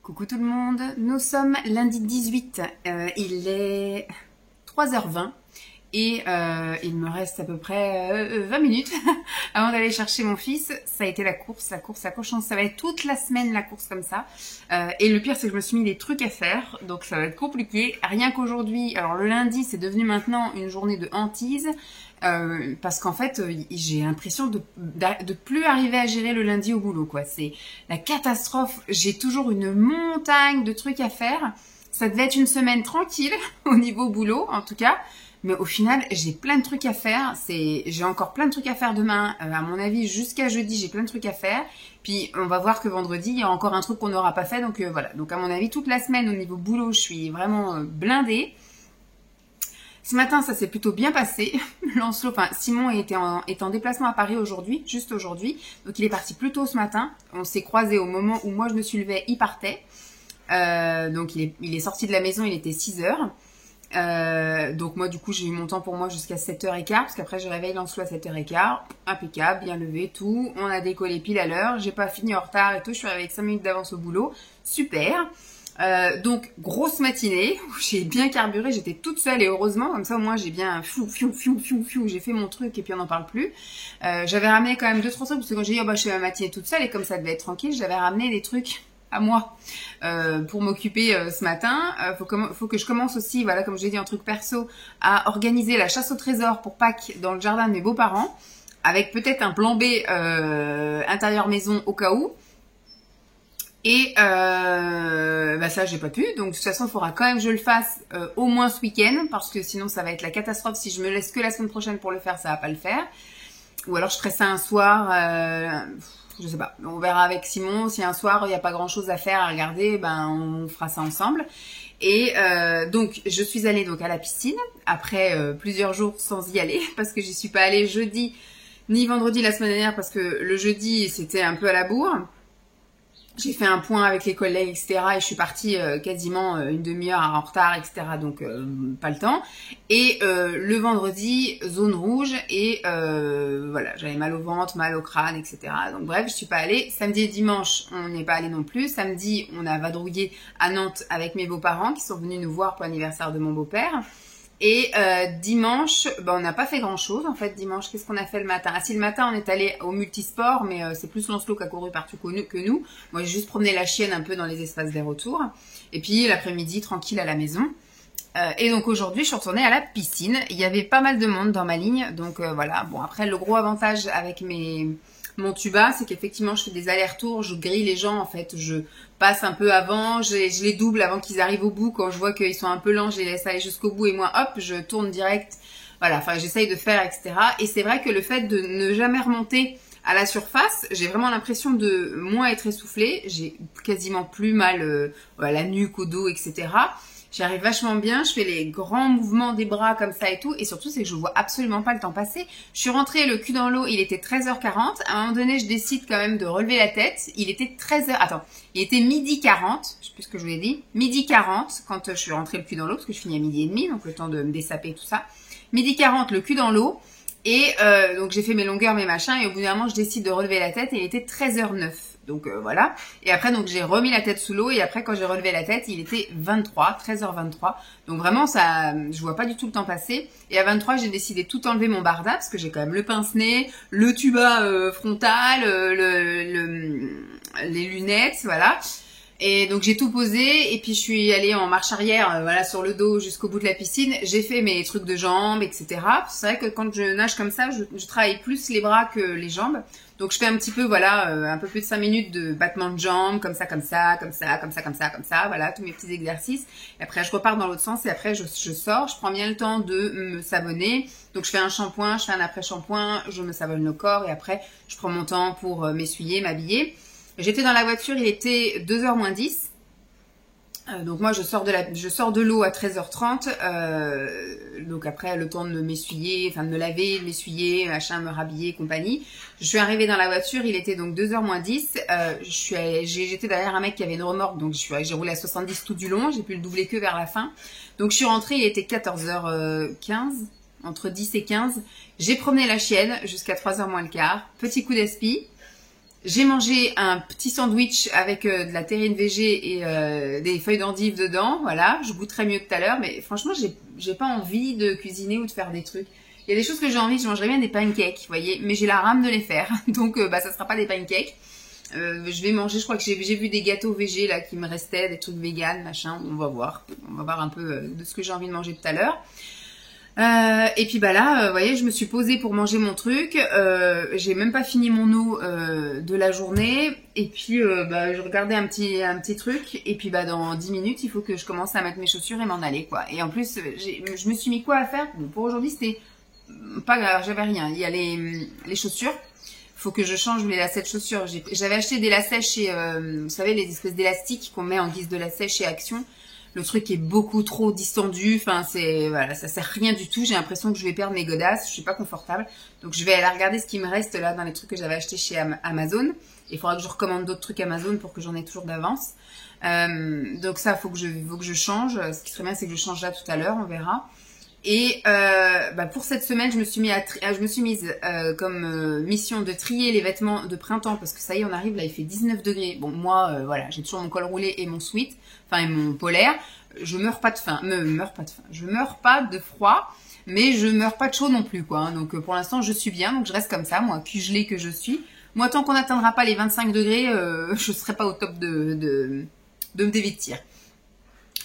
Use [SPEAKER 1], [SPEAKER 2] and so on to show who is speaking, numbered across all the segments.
[SPEAKER 1] Coucou tout le monde, nous sommes lundi 18, il est 3h20 et il me reste à peu près 20 minutes avant d'aller chercher mon fils. Ça a été la course à cochon, ça va être toute la semaine la course comme ça. Et le pire c'est que je me suis mis des trucs à faire, donc ça va être compliqué. Rien qu'aujourd'hui, alors le lundi c'est devenu maintenant une journée de hantise. Parce qu'en fait, j'ai l'impression de plus arriver à gérer le lundi au boulot, quoi. C'est la catastrophe. J'ai toujours une montagne de trucs à faire. Ça devait être une semaine tranquille au niveau boulot, en tout cas. Mais au final, j'ai plein de trucs à faire. J'ai encore plein de trucs à faire demain. À mon avis, jusqu'à jeudi, j'ai plein de trucs à faire. Puis, on va voir que vendredi, il y a encore un truc qu'on n'aura pas fait. Donc, voilà. Donc, à mon avis, toute la semaine, au niveau boulot, je suis vraiment blindée. Ce matin, ça s'est plutôt bien passé. Lancelot, enfin Simon est en déplacement à Paris aujourd'hui, juste aujourd'hui. Donc il est parti plus tôt ce matin. On s'est croisés au moment où moi je me suis levée, il partait. Donc il est sorti de la maison, il était 6h. Donc moi du coup j'ai eu mon temps pour moi jusqu'à 7h15. Parce qu'après je réveille Lancelot à 7h15. Impeccable, bien levé, tout. On a décollé pile à l'heure. J'ai pas fini en retard et tout. Je suis arrivée avec 5 minutes d'avance au boulot. Super. Donc grosse matinée où j'ai bien carburé, j'étais toute seule et heureusement comme ça au moins j'ai bien j'ai fait mon truc et puis on n'en parle plus. J'avais ramené quand même 2-3 trucs parce que quand j'ai dit je fais ma matinée toute seule et comme ça devait être tranquille, j'avais ramené des trucs à moi pour m'occuper ce matin. Faut que je commence aussi, voilà, comme je l'ai dit en truc perso, à organiser la chasse au trésor pour Pâques dans le jardin de mes beaux-parents avec peut-être un plan B intérieur maison au cas où. Et ça j'ai pas pu, donc de toute façon il faudra quand même que je le fasse au moins ce week-end parce que sinon ça va être la catastrophe. Si je me laisse que la semaine prochaine pour le faire, ça va pas le faire. Ou alors je ferai ça un soir, je sais pas, on verra avec Simon. Si un soir il n'y a pas grand chose à faire, à regarder, on fera ça ensemble. Et donc je suis allée donc à la piscine après plusieurs jours sans y aller parce que j'y suis pas allée jeudi ni vendredi la semaine dernière parce que le jeudi c'était un peu à la bourre. J'ai fait un point avec les collègues, etc. Et je suis partie quasiment une demi-heure en retard, etc. Donc, pas le temps. Et le vendredi, zone rouge. Et voilà, j'avais mal au ventre, mal au crâne, etc. Donc, bref, je suis pas allée. Samedi et dimanche, on n'est pas allé non plus. Samedi, on a vadrouillé à Nantes avec mes beaux-parents qui sont venus nous voir pour l'anniversaire de mon beau-père. Et dimanche, on n'a pas fait grand chose en fait dimanche. Qu'est-ce qu'on a fait le matin? Ah si, le matin on est allé au multisport, mais c'est plus Lancelot qui a couru partout que nous. Moi j'ai juste promené la chienne un peu dans les espaces des retours. Et puis l'après-midi tranquille à la maison. Et donc aujourd'hui je suis retournée à la piscine. Il y avait pas mal de monde dans ma ligne, donc voilà. Bon après le gros avantage avec mon tuba, c'est qu'effectivement je fais des allers-retours, je grille les gens en fait, je passe un peu avant, je les double avant qu'ils arrivent au bout. Quand je vois qu'ils sont un peu lents, je les laisse aller jusqu'au bout et moi hop, je tourne direct. Voilà, enfin j'essaye de faire, etc. Et c'est vrai que le fait de ne jamais remonter à la surface, j'ai vraiment l'impression de moins être essoufflée, j'ai quasiment plus mal à la nuque, au dos, etc. J'y arrive vachement bien, je fais les grands mouvements des bras comme ça et tout, et surtout c'est que je vois absolument pas le temps passer. Je suis rentrée le cul dans l'eau, il était 13h40, à un moment donné je décide quand même de relever la tête, il était 12h40, je sais plus ce que je vous ai dit, 12h40 quand je suis rentrée le cul dans l'eau, parce que je finis à 12h30, donc le temps de me dessaper et tout ça. 12h40 le cul dans l'eau, et donc j'ai fait mes longueurs, mes machins, et au bout d'un moment je décide de relever la tête, et il était 13h09. Donc voilà. Et après donc j'ai remis la tête sous l'eau et après quand j'ai relevé la tête, il était 13h23. Donc vraiment ça, je vois pas du tout le temps passer. Et à 23, j'ai décidé de tout enlever mon barda parce que j'ai quand même le pince-nez, le tuba frontal, les lunettes, voilà. Et donc j'ai tout posé et puis je suis allée en marche arrière, voilà, sur le dos jusqu'au bout de la piscine. J'ai fait mes trucs de jambes, etc. C'est vrai que quand je nage comme ça, je travaille plus les bras que les jambes. Donc je fais un petit peu, voilà, un peu plus de 5 minutes de battement de jambes, comme ça, voilà, tous mes petits exercices. Et après je repars dans l'autre sens et après je sors, je prends bien le temps de me savonner. Donc je fais un shampoing, je fais un après-shampoing, je me savonne le corps et après je prends mon temps pour m'essuyer, m'habiller. J'étais dans la voiture, il était 2h moins 10. Donc moi je sors de l'eau à 13h30. Donc après le temps de m'essuyer, enfin de me laver, de m'essuyer, machin, me rhabiller, compagnie. Je suis arrivée dans la voiture, il était donc 2h moins 10. J'étais derrière un mec qui avait une remorque, donc j'ai roulé à 70 tout du long, j'ai pu le doubler que vers la fin. Donc je suis rentrée, il était 14h15, entre 10 et 15. J'ai promené la chienne jusqu'à 3h moins le quart. Petit coup d'aspi. J'ai mangé un petit sandwich avec de la terrine végé et des feuilles d'endive dedans. Voilà, je goûterai mieux tout à l'heure. Mais franchement, j'ai pas envie de cuisiner ou de faire des trucs. Il y a des choses que j'ai envie, je mangerais bien des pancakes, vous voyez. Mais j'ai la rame de les faire. Donc, ça sera pas des pancakes. Je vais manger, je crois que j'ai vu des gâteaux végés là qui me restaient, des trucs véganes, machin. On va voir. On va voir un peu de ce que j'ai envie de manger tout à l'heure. Et puis là, vous voyez, je me suis posée pour manger mon truc. J'ai même pas fini mon eau de la journée. Et puis, je regardais un petit truc. Et puis, dans 10 minutes, il faut que je commence à mettre mes chaussures et m'en aller, quoi. Et en plus, je me suis mis quoi à faire? Bon, pour aujourd'hui, c'était pas grave, j'avais rien. Il y a les chaussures. Faut que je change les lacets de chaussures. J'avais acheté des lacets chez, vous savez, les espèces d'élastiques qu'on met en guise de lacets chez Action. Le truc est beaucoup trop distendu, enfin voilà, ça sert rien du tout. J'ai l'impression que je vais perdre mes godasses, je suis pas confortable. Donc je vais aller regarder ce qui me reste là dans les trucs que j'avais achetés chez Amazon. Il faudra que je recommande d'autres trucs Amazon pour que j'en ai toujours d'avance. Donc ça, faut que je change. Ce qui serait bien, c'est que je change là tout à l'heure, on verra. Et pour cette semaine, je me suis mise comme mission de trier les vêtements de printemps parce que ça y est, on arrive là, il fait 19 degrés. Bon, moi, voilà, j'ai toujours mon col roulé et mon sweat, enfin et mon polaire. Je meurs pas de faim, Je meurs pas de froid, mais je meurs pas de chaud non plus, quoi. Hein. Donc pour l'instant, je suis bien, donc je reste comme ça, moi, cugelée que je suis. Moi, tant qu'on n'atteindra pas les 25 degrés, je serai pas au top de me dévêtir.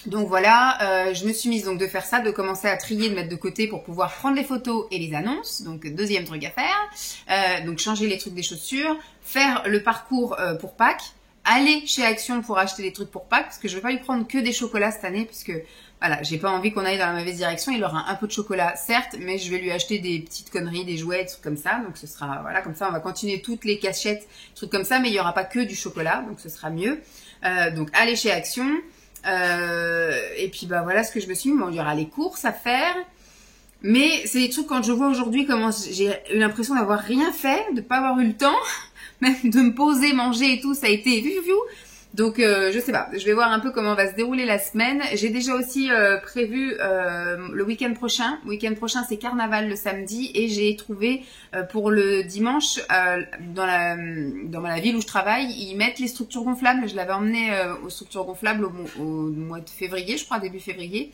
[SPEAKER 1] Donc voilà, je me suis mise donc de faire ça, de commencer à trier, de mettre de côté pour pouvoir prendre les photos et les annonces. Donc deuxième truc à faire. Donc changer les trucs des chaussures, faire le parcours pour Pâques, aller chez Action pour acheter des trucs pour Pâques, parce que je vais pas lui prendre que des chocolats cette année, puisque voilà, j'ai pas envie qu'on aille dans la mauvaise direction. Il aura un peu de chocolat, certes, mais je vais lui acheter des petites conneries, des jouets, des trucs comme ça. Donc ce sera, voilà, comme ça on va continuer toutes les cachettes, trucs comme ça, mais il y aura pas que du chocolat, donc ce sera mieux. Donc aller chez Action. Et puis voilà ce que je me suis dit. Bon, il y aura les courses à faire, mais c'est des trucs quand je vois aujourd'hui comment j'ai eu l'impression d'avoir rien fait, de pas avoir eu le temps, même de me poser, manger et tout, ça a été donc je sais pas, je vais voir un peu comment va se dérouler la semaine. J'ai déjà aussi prévu le week-end prochain. Le week-end prochain c'est carnaval le samedi et j'ai trouvé pour le dimanche dans la ville où je travaille, ils mettent les structures gonflables. Je l'avais emmené aux structures gonflables au mois de février, je crois, début février.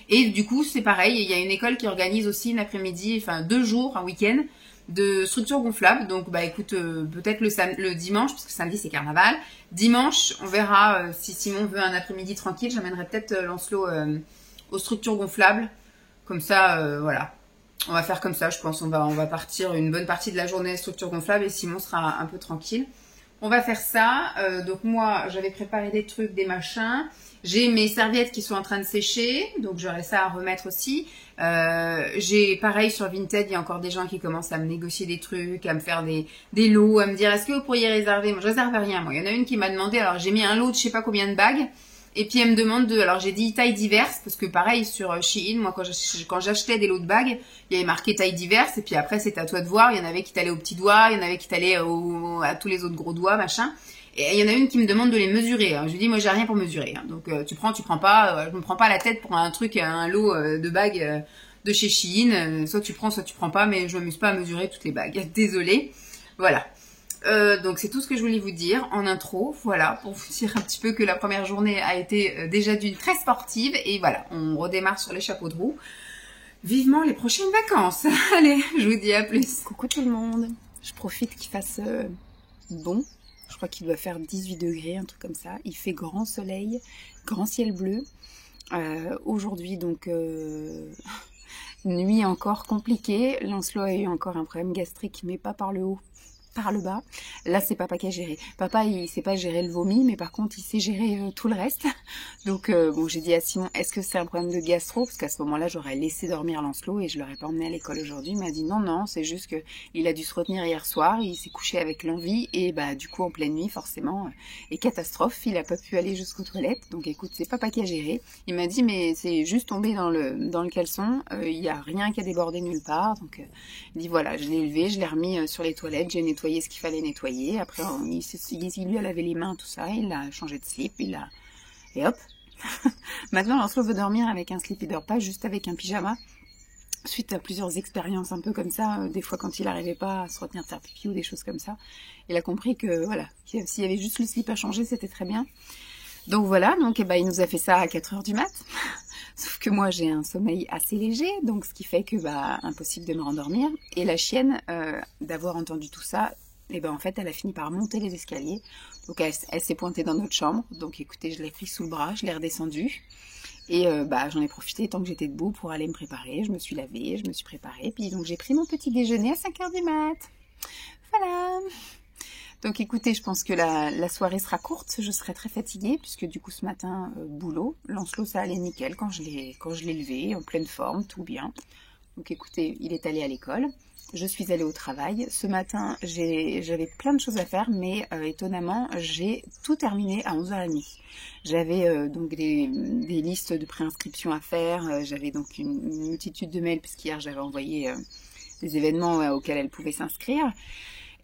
[SPEAKER 1] Et du coup c'est pareil, il y a une école qui organise aussi une après-midi, enfin 2 jours, un week-end de structures gonflables. Donc écoute, peut-être le dimanche, parce que samedi c'est carnaval. Dimanche, on verra si Simon veut un après-midi tranquille. J'amènerai peut-être Lancelot aux structures gonflables. Comme ça, voilà. On va faire comme ça, je pense. On va partir une bonne partie de la journée structure gonflable et Simon sera un peu tranquille. On va faire ça. Donc moi, j'avais préparé des trucs, des machins. J'ai mes serviettes qui sont en train de sécher, donc j'aurai ça à remettre aussi. J'ai pareil sur Vinted, il y a encore des gens qui commencent à me négocier des trucs, à me faire des lots, à me dire est-ce que vous pourriez réserver? Moi je réserve rien, moi. Il y en a une qui m'a demandé, alors j'ai mis un lot de je sais pas combien de bagues, et puis elle me demande alors j'ai dit taille diverse, parce que pareil sur Shein, moi quand j'achetais des lots de bagues, il y avait marqué taille diverse, et puis après c'est à toi de voir, il y en avait qui t'allaient au petit doigt, il y en avait qui t'allaient à tous les autres gros doigts, machin. Et il y en a une qui me demande de les mesurer. Hein. Je lui dis, moi, j'ai rien pour mesurer. Hein. Donc, tu prends pas. Je me prends pas la tête pour un truc, un lot de bagues de chez Shein. Soit tu prends, soit tu prends pas. Mais je m'amuse pas à mesurer toutes les bagues. Désolée. Voilà. Donc, c'est tout ce que je voulais vous dire en intro. Voilà, pour vous dire un petit peu que la première journée a été déjà d'une très sportive. Et voilà, on redémarre sur les chapeaux de roue. Vivement les prochaines vacances. Allez, je vous dis à plus.
[SPEAKER 2] Coucou tout le monde. Je profite qu'il fasse bon. Je crois qu'il doit faire 18 degrés, un truc comme ça. Il fait grand soleil, grand ciel bleu. Aujourd'hui, donc, nuit encore compliquée. Lancelot a eu encore un problème gastrique, mais pas par le haut, par le bas. Là, c'est papa qui a géré. Papa, il sait pas gérer le vomi, mais par contre, il sait gérer tout le reste. Donc, bon, j'ai dit à Simon, est-ce que c'est un problème de gastro? Parce qu'à ce moment-là, j'aurais laissé dormir Lancelot et je l'aurais pas emmené à l'école aujourd'hui. Il m'a dit non, c'est juste que il a dû se retenir hier soir. Il s'est couché avec l'envie et du coup, en pleine nuit, forcément, et catastrophe, il a pas pu aller jusqu'aux toilettes. Donc, écoute, c'est papa qui a géré. Il m'a dit, mais c'est juste tombé dans le caleçon. Il y a rien qui a débordé nulle part. Donc, il dit voilà, je l'ai élevé, je l'ai remis sur les toilettes, j'ai nettoyé ce qu'il fallait nettoyer. Après, il lui a lavé les mains, tout ça. Il a changé de slip, et hop. Maintenant, Lancelot veut dormir avec un slip. Il dort pas juste avec un pyjama. suite à plusieurs expériences un peu comme ça, des fois quand il n'arrivait pas à se retenir de faire pipi ou des choses comme ça, il a compris que voilà, s'il y avait juste le slip à changer, c'était très bien. Donc voilà, donc il nous a fait ça à 4 heures du mat. Sauf que moi j'ai un sommeil assez léger, donc ce qui fait que impossible de me rendormir. Et la chienne, d'avoir entendu tout ça, en fait elle a fini par monter les escaliers. Donc elle s'est pointée dans notre chambre. Donc écoutez, je l'ai pris sous le bras, je l'ai redescendue. Et j'en ai profité tant que j'étais debout pour aller me préparer. Je me suis lavée, je me suis préparée. Puis donc j'ai pris mon petit déjeuner à 5 heures du mat. Voilà. Donc écoutez, je pense que la soirée sera courte, je serai très fatiguée, puisque du coup ce matin, boulot, Lancelot ça allait nickel quand je l'ai levé, en pleine forme, tout bien. Donc écoutez, il est allé à l'école, je suis allée au travail. Ce matin, j'avais plein de choses à faire, mais étonnamment, j'ai tout terminé à 11h30. J'avais donc des listes de préinscription à faire, j'avais donc une multitude de mails, puisqu'hier j'avais envoyé des événements auxquels elle pouvait s'inscrire.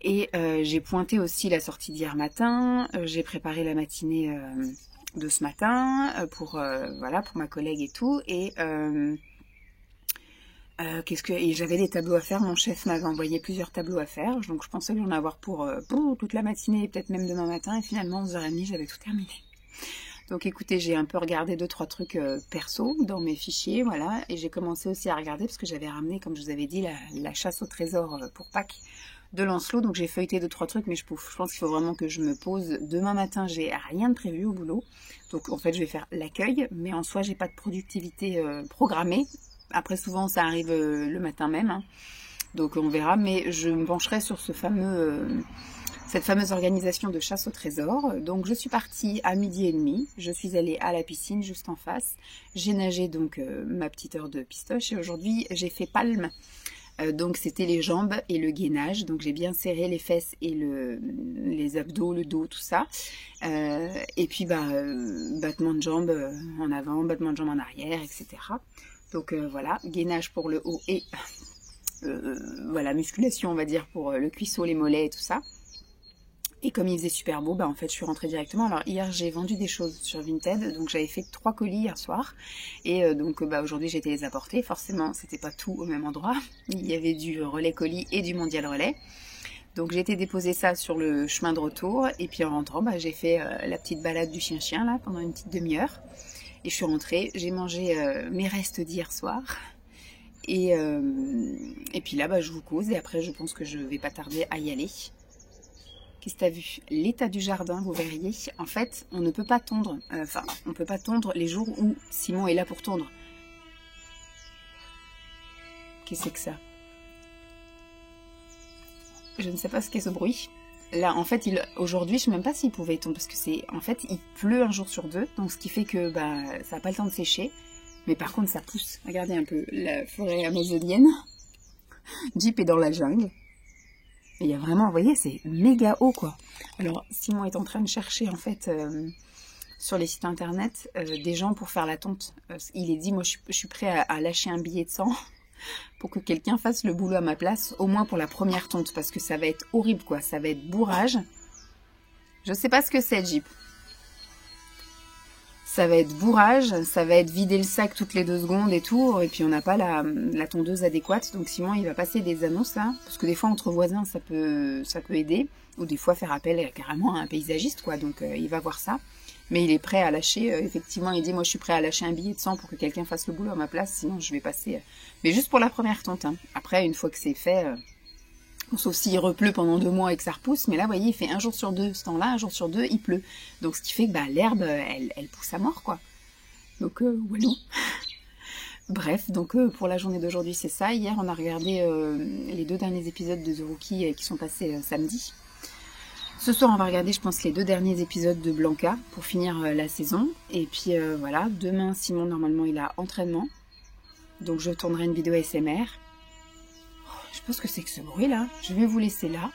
[SPEAKER 2] Et j'ai pointé aussi la sortie d'hier matin, j'ai préparé la matinée de ce matin pour ma collègue et tout. Et j'avais des tableaux à faire, mon chef m'avait envoyé plusieurs tableaux à faire, donc je pensais que j'en avoir pour toute la matinée et peut-être même demain matin, et finalement 11h30 j'avais tout terminé. Donc écoutez, j'ai un peu regardé 2-3 trucs perso dans mes fichiers, voilà, et j'ai commencé aussi à regarder parce que j'avais ramené, comme je vous avais dit, la chasse au trésor pour Pâques de Lancelot, donc j'ai feuilleté 2-3 trucs, mais je pense qu'il faut vraiment que je me pose. Demain matin, j'ai rien de prévu au boulot, donc en fait je vais faire l'accueil, mais en soi j'ai pas de productivité programmée. Après souvent ça arrive le matin même, hein. Donc on verra, mais je me pencherai sur cette fameuse organisation de chasse au trésor. Donc je suis partie à 12h30, je suis allée à la piscine juste en face, j'ai nagé donc ma petite heure de pistoche, et aujourd'hui j'ai fait palme. Donc c'était les jambes et le gainage, donc j'ai bien serré les fesses et les abdos, le dos, tout ça. Et puis battement de jambes en avant, battement de jambes en arrière, etc. Donc voilà, gainage pour le haut et musculation on va dire pour le cuisseau, les mollets et tout ça. Et comme il faisait super beau, en fait, je suis rentrée directement. Alors, hier, j'ai vendu des choses sur Vinted. Donc, j'avais fait 3 colis hier soir. Et aujourd'hui, j'ai été les apporter. Forcément, c'était pas tout au même endroit. Il y avait du relais colis et du mondial relais. Donc, j'ai été déposer ça sur le chemin de retour. Et puis, en rentrant, j'ai fait la petite balade du chien-chien, là, pendant une petite demi-heure. Et je suis rentrée. J'ai mangé mes restes d'hier soir. Et puis là, je vous cause. Et après, je pense que je vais pas tarder à y aller. Qu'est-ce que tu as vu? L'état du jardin, vous verriez. En fait, on ne peut pas tondre. On peut pas tondre les jours où Simon est là pour tondre. Qu'est-ce que c'est que ça? Je ne sais pas ce qu'est ce bruit. Là, en fait, aujourd'hui, je ne sais même pas s'il pouvait tondre parce que en fait, il pleut un jour sur 2, donc ce qui fait que ça n'a pas le temps de sécher. Mais par contre, ça pousse. Regardez un peu la forêt amazonienne. Jeep est dans la jungle. Il y a vraiment, vous voyez, c'est méga haut, quoi. Alors, Simon est en train de chercher, en fait, sur les sites internet, des gens pour faire la tonte. Il est dit, moi, je suis prêt à lâcher un billet de 100 pour que quelqu'un fasse le boulot à ma place, au moins pour la première tonte, parce que ça va être horrible, quoi. Ça va être bourrage. Je sais pas ce que c'est, Jeep. Ça va être bourrage, ça va être vider le sac toutes les 2 secondes et tout, et puis on n'a pas la tondeuse adéquate, donc Simon il va passer des annonces là, parce que des fois entre voisins ça peut aider, ou des fois faire appel carrément à un paysagiste, quoi, donc il va voir ça, mais il est prêt à lâcher, effectivement il dit moi je suis prêt à lâcher un billet de 100 pour que quelqu'un fasse le boulot à ma place, sinon je vais passer, mais juste pour la première tonte, hein. Après une fois que c'est fait... Sauf s'il repleut pendant 2 mois et que ça repousse, mais là, vous voyez, il fait 1 jour sur 2, ce temps-là, 1 jour sur 2, il pleut. Donc, ce qui fait que l'herbe, elle pousse à mort, quoi. Donc, walou. Bref, donc pour la journée d'aujourd'hui, c'est ça. Hier, on a regardé les 2 derniers épisodes de The Rookie qui sont passés samedi. Ce soir, on va regarder, je pense, les 2 derniers épisodes de Blanca pour finir la saison. Et puis, voilà, demain, Simon, normalement, il a entraînement. Donc, je tournerai une vidéo ASMR. Je sais pas ce que c'est que ce bruit là, je vais vous laisser là,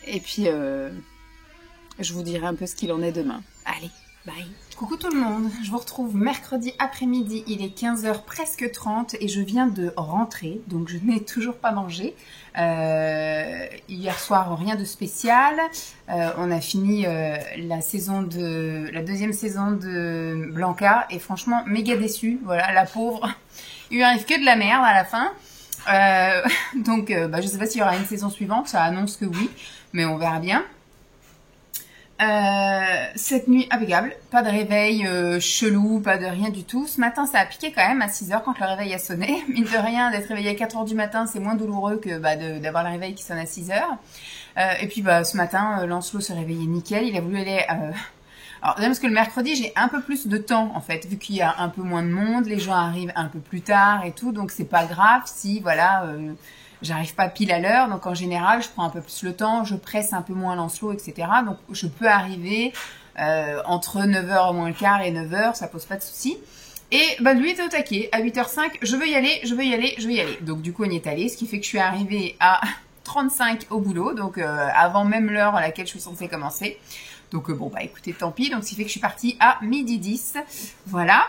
[SPEAKER 2] et puis je vous dirai un peu ce qu'il en est demain. Allez, Bye.
[SPEAKER 1] Coucou tout le monde, je vous retrouve mercredi après-midi, il est 15h presque 30 et je viens de rentrer, donc je n'ai toujours pas mangé. Hier soir, rien de spécial. On a fini la deuxième saison de Blanca et franchement méga déçue. Voilà, la pauvre, il lui arrive que de la merde à la fin. Donc je sais pas s'il y aura une saison suivante, ça annonce que oui, mais on verra bien. Cette nuit impeccable, pas de réveil chelou, pas de rien du tout. Ce matin ça a piqué quand même à 6h quand le réveil a sonné. Mine de rien, d'être réveillé à 4h du matin c'est moins douloureux que d'avoir le réveil qui sonne à 6h. Et puis ce matin Lancelot se réveillait nickel, il a voulu aller... Alors déjà parce que le mercredi j'ai un peu plus de temps en fait, vu qu'il y a un peu moins de monde, les gens arrivent un peu plus tard et tout, donc c'est pas grave si voilà... j'arrive pas pile à l'heure, donc en général, je prends un peu plus le temps, je presse un peu moins Lancelot, etc. Donc je peux arriver entre 9h moins le quart et 9h, ça pose pas de souci. Et lui était au taquet, à 8h05, je veux y aller, je veux y aller, je veux y aller. Donc du coup, on y est allé, ce qui fait que je suis arrivée à 35 au boulot, donc avant même l'heure à laquelle je suis censée commencer. Donc écoutez, tant pis. Donc ce qui fait que je suis partie à 12h10. Voilà.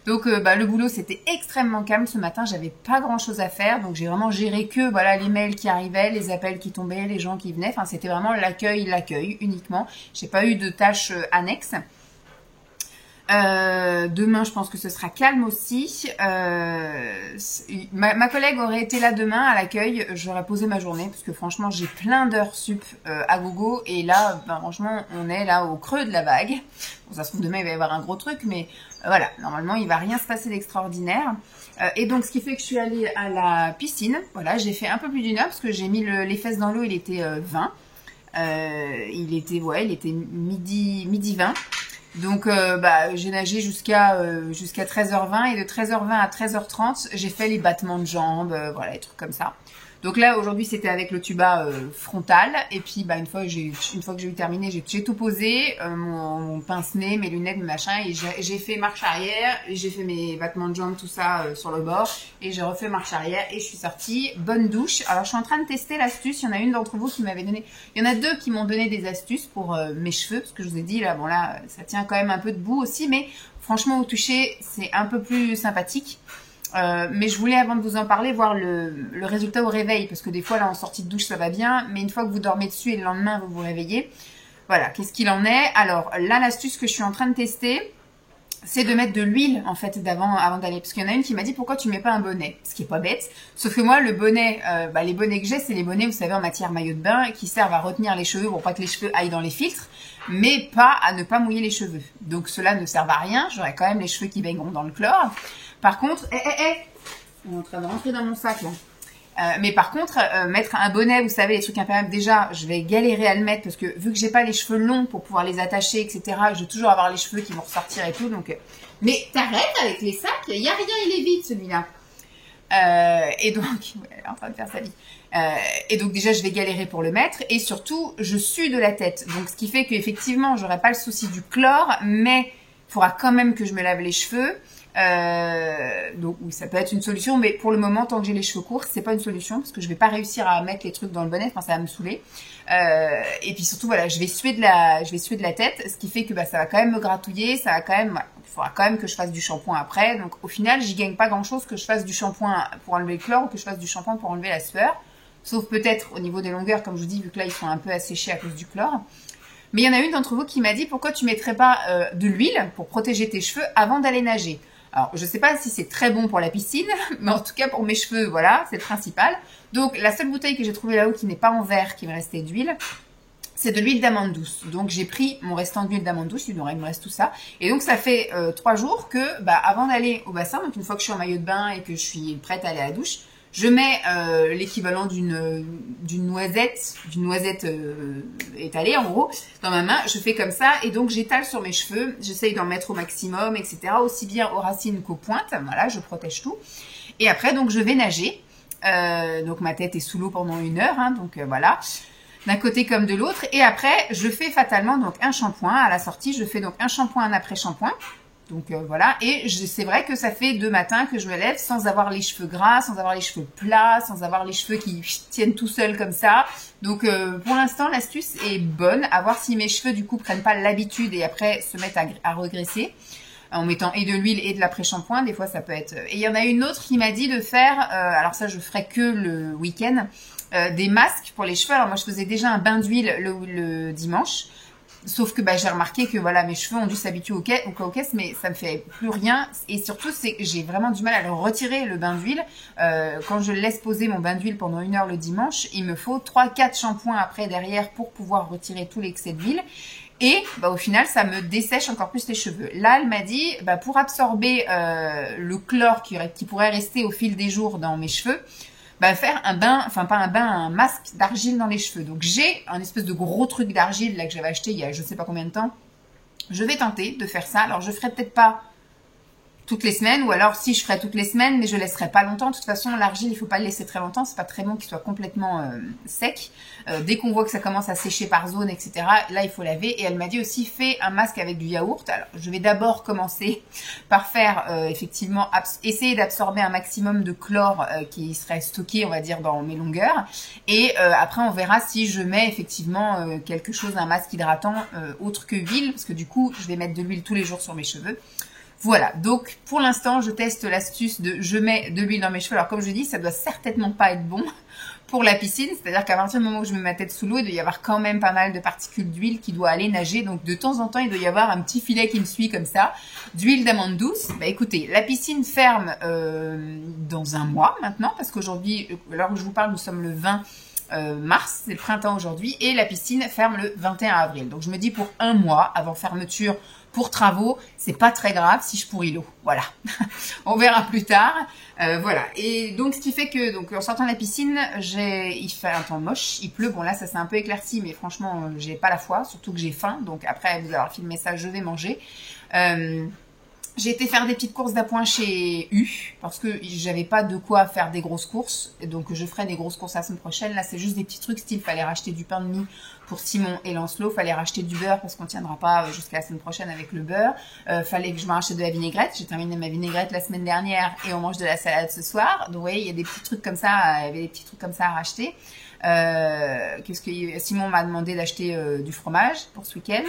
[SPEAKER 1] Donc le boulot c'était extrêmement calme ce matin. J'avais pas grand chose à faire. Donc j'ai vraiment géré que les mails qui arrivaient, les appels qui tombaient, les gens qui venaient. Enfin c'était vraiment l'accueil uniquement. J'ai pas eu de tâches annexes. Demain, je pense que ce sera calme aussi. Ma collègue aurait été là demain à l'accueil. J'aurais posé ma journée parce que franchement, j'ai plein d'heures sup à gogo. Et là, franchement, on est là au creux de la vague. Bon, ça se trouve, demain, il va y avoir un gros truc. Mais voilà, normalement, il va rien se passer d'extraordinaire. Et donc, ce qui fait que je suis allée à la piscine. Voilà, j'ai fait un peu plus d'une heure parce que j'ai mis les fesses dans l'eau. Il était 20. Il était midi 20. Donc j'ai nagé jusqu'à 13h20 et de 13h20 à 13h30 j'ai fait les battements de jambes, les trucs comme ça. Donc là aujourd'hui c'était avec le tuba frontal et puis une fois que j'ai eu terminé j'ai tout posé, mon pince-nez, mes lunettes, mes machins et j'ai fait marche arrière, j'ai fait mes battements de jambes tout ça sur le bord et j'ai refait marche arrière et je suis sortie, bonne douche. Alors je suis en train de tester l'astuce, il y en a une d'entre vous qui m'avait donné, il y en a deux qui m'ont donné des astuces pour mes cheveux parce que je vous ai dit là ça tient quand même un peu debout aussi mais franchement au toucher c'est un peu plus sympathique. Mais je voulais avant de vous en parler voir le résultat au réveil parce que des fois là en sortie de douche ça va bien mais une fois que vous dormez dessus et le lendemain vous vous réveillez, voilà, qu'est-ce qu'il en est. Alors là l'astuce que je suis en train de tester c'est de mettre de l'huile en fait avant d'aller parce qu'il y en a une qui m'a dit pourquoi tu mets pas un bonnet, ce qui est pas bête, sauf que moi le bonnet les bonnets que j'ai c'est les bonnets vous savez en matière maillot de bain qui servent à retenir les cheveux pour pas que les cheveux aillent dans les filtres mais pas à ne pas mouiller les cheveux, donc cela ne sert à rien, j'aurai quand même les cheveux qui baigneront dans le chlore. Par contre, on est en train de rentrer dans mon sac là. Mais par contre, mettre un bonnet, vous savez, les trucs imperméables, déjà, je vais galérer à le mettre parce que vu que j'ai pas les cheveux longs pour pouvoir les attacher, etc., je vais toujours avoir les cheveux qui vont ressortir et tout. Donc, mais t'arrêtes avec les sacs, il y a rien, il est vide celui-là. Et donc, elle est en train de faire sa vie. Et donc déjà, je vais galérer pour le mettre et surtout, je sue de la tête. Donc, ce qui fait qu'effectivement, j'aurai pas le souci du chlore, mais il faudra quand même que je me lave les cheveux. Donc oui, ça peut être une solution, mais pour le moment, tant que j'ai les cheveux courts, c'est pas une solution parce que je vais pas réussir à mettre les trucs dans le bonnet, enfin ça va me saouler. Et puis surtout, voilà, je vais suer de la tête, ce qui fait que ça va quand même me gratouiller, ça va quand même, il faudra quand même que je fasse du shampoing après. Donc au final, j'y gagne pas grand chose que je fasse du shampoing pour enlever le chlore ou que je fasse du shampoing pour enlever la sueur, sauf peut-être au niveau des longueurs, comme je vous dis, vu que là ils sont un peu asséchés à cause du chlore. Mais il y en a une d'entre vous qui m'a dit pourquoi tu mettrais pas de l'huile pour protéger tes cheveux avant d'aller nager. Alors, je sais pas si c'est très bon pour la piscine, mais en tout cas pour mes cheveux, voilà, c'est le principal. Donc, la seule bouteille que j'ai trouvée là-haut qui n'est pas en verre, qui me restait d'huile, c'est de l'huile d'amande douce. Donc, j'ai pris mon restant d'huile d'amande douce, il me reste tout ça. Et donc, ça fait 3 jours que, avant d'aller au bassin, donc une fois que je suis en maillot de bain et que je suis prête à aller à la douche, je mets l'équivalent d'une noisette étalée en gros dans ma main, je fais comme ça et donc j'étale sur mes cheveux, j'essaye d'en mettre au maximum, etc. Aussi bien aux racines qu'aux pointes, voilà, je protège tout. Et après donc je vais nager, donc ma tête est sous l'eau pendant 1 heure, hein, donc voilà, d'un côté comme de l'autre. Et après je fais fatalement donc un shampoing, à la sortie je fais donc un shampoing, un après-shampoing. Donc voilà, et c'est vrai que ça fait 2 matins que je me lève sans avoir les cheveux gras, sans avoir les cheveux plats, sans avoir les cheveux qui tiennent tout seuls comme ça. Donc pour l'instant, l'astuce est bonne, à voir si mes cheveux du coup prennent pas l'habitude et après se mettent à regresser. En mettant et de l'huile et de l'après-shampoing, des fois ça peut être... Et il y en a une autre qui m'a dit de faire, alors ça je ferai que le week-end, des masques pour les cheveux. Alors moi je faisais déjà un bain d'huile le dimanche. Sauf que j'ai remarqué que voilà, mes cheveux ont dû s'habituer au caisse, mais ça me fait plus rien. Et surtout, c'est que j'ai vraiment du mal à le retirer, le bain d'huile. Quand je laisse poser mon bain d'huile pendant 1 heure le dimanche, il me faut 3-4 shampoings après derrière pour pouvoir retirer tout l'excès d'huile. Et au final, ça me dessèche encore plus les cheveux. Là, elle m'a dit, pour absorber le chlore qui pourrait rester au fil des jours dans mes cheveux, faire un bain, enfin pas un bain, un masque d'argile dans les cheveux. Donc j'ai un espèce de gros truc d'argile là que j'avais acheté il y a je sais pas combien de temps. Je vais tenter de faire ça. Alors je ferai peut-être pas toutes les semaines, ou alors si je ferai toutes les semaines, mais je laisserai pas longtemps. De toute façon, l'argile, il faut pas le laisser très longtemps. C'est pas très bon qu'il soit complètement sec. Dès qu'on voit que ça commence à sécher par zone, etc., là, il faut laver. Et elle m'a dit aussi, fais un masque avec du yaourt. Alors, je vais d'abord commencer par faire, effectivement, essayer d'absorber un maximum de chlore qui serait stocké, on va dire, dans mes longueurs. Et après, on verra si je mets effectivement quelque chose, un masque hydratant autre que huile, parce que du coup, je vais mettre de l'huile tous les jours sur mes cheveux. Voilà, donc pour l'instant, je teste l'astuce de je mets de l'huile dans mes cheveux. Alors comme je dis, ça doit certainement pas être bon pour la piscine. C'est-à-dire qu'à partir du moment où je mets ma tête sous l'eau, il doit y avoir quand même pas mal de particules d'huile qui doit aller nager. Donc de temps en temps, il doit y avoir un petit filet qui me suit comme ça, d'huile d'amande douce. Écoutez, la piscine ferme dans 1 mois maintenant, parce qu'aujourd'hui, alors que je vous parle, nous sommes le 20 mars, c'est le printemps aujourd'hui, et la piscine ferme le 21 avril. Donc je me dis pour 1 mois avant fermeture pour travaux, c'est pas très grave si je pourris l'eau. Voilà, on verra plus tard. Voilà, et donc ce qui fait que donc en sortant de la piscine, il fait un temps moche, il pleut. Bon là ça s'est un peu éclairci, mais franchement j'ai pas la foi, surtout que j'ai faim. Donc après vous avoir filmé ça, je vais manger. J'ai été faire des petites courses d'appoint chez U parce que j'avais pas de quoi faire des grosses courses. Donc je ferai des grosses courses la semaine prochaine. Là c'est juste des petits trucs style fallait racheter du pain de mie pour Simon et Lancelot. Fallait racheter du beurre parce qu'on tiendra pas jusqu'à la semaine prochaine avec le beurre. Fallait que je me rachète de la vinaigrette. J'ai terminé ma vinaigrette la semaine dernière et on mange de la salade ce soir. Donc vous voyez, il y a des petits trucs comme ça. Il y avait des petits trucs comme ça à racheter. Qu'est-ce que Simon m'a demandé d'acheter du fromage pour ce week-end.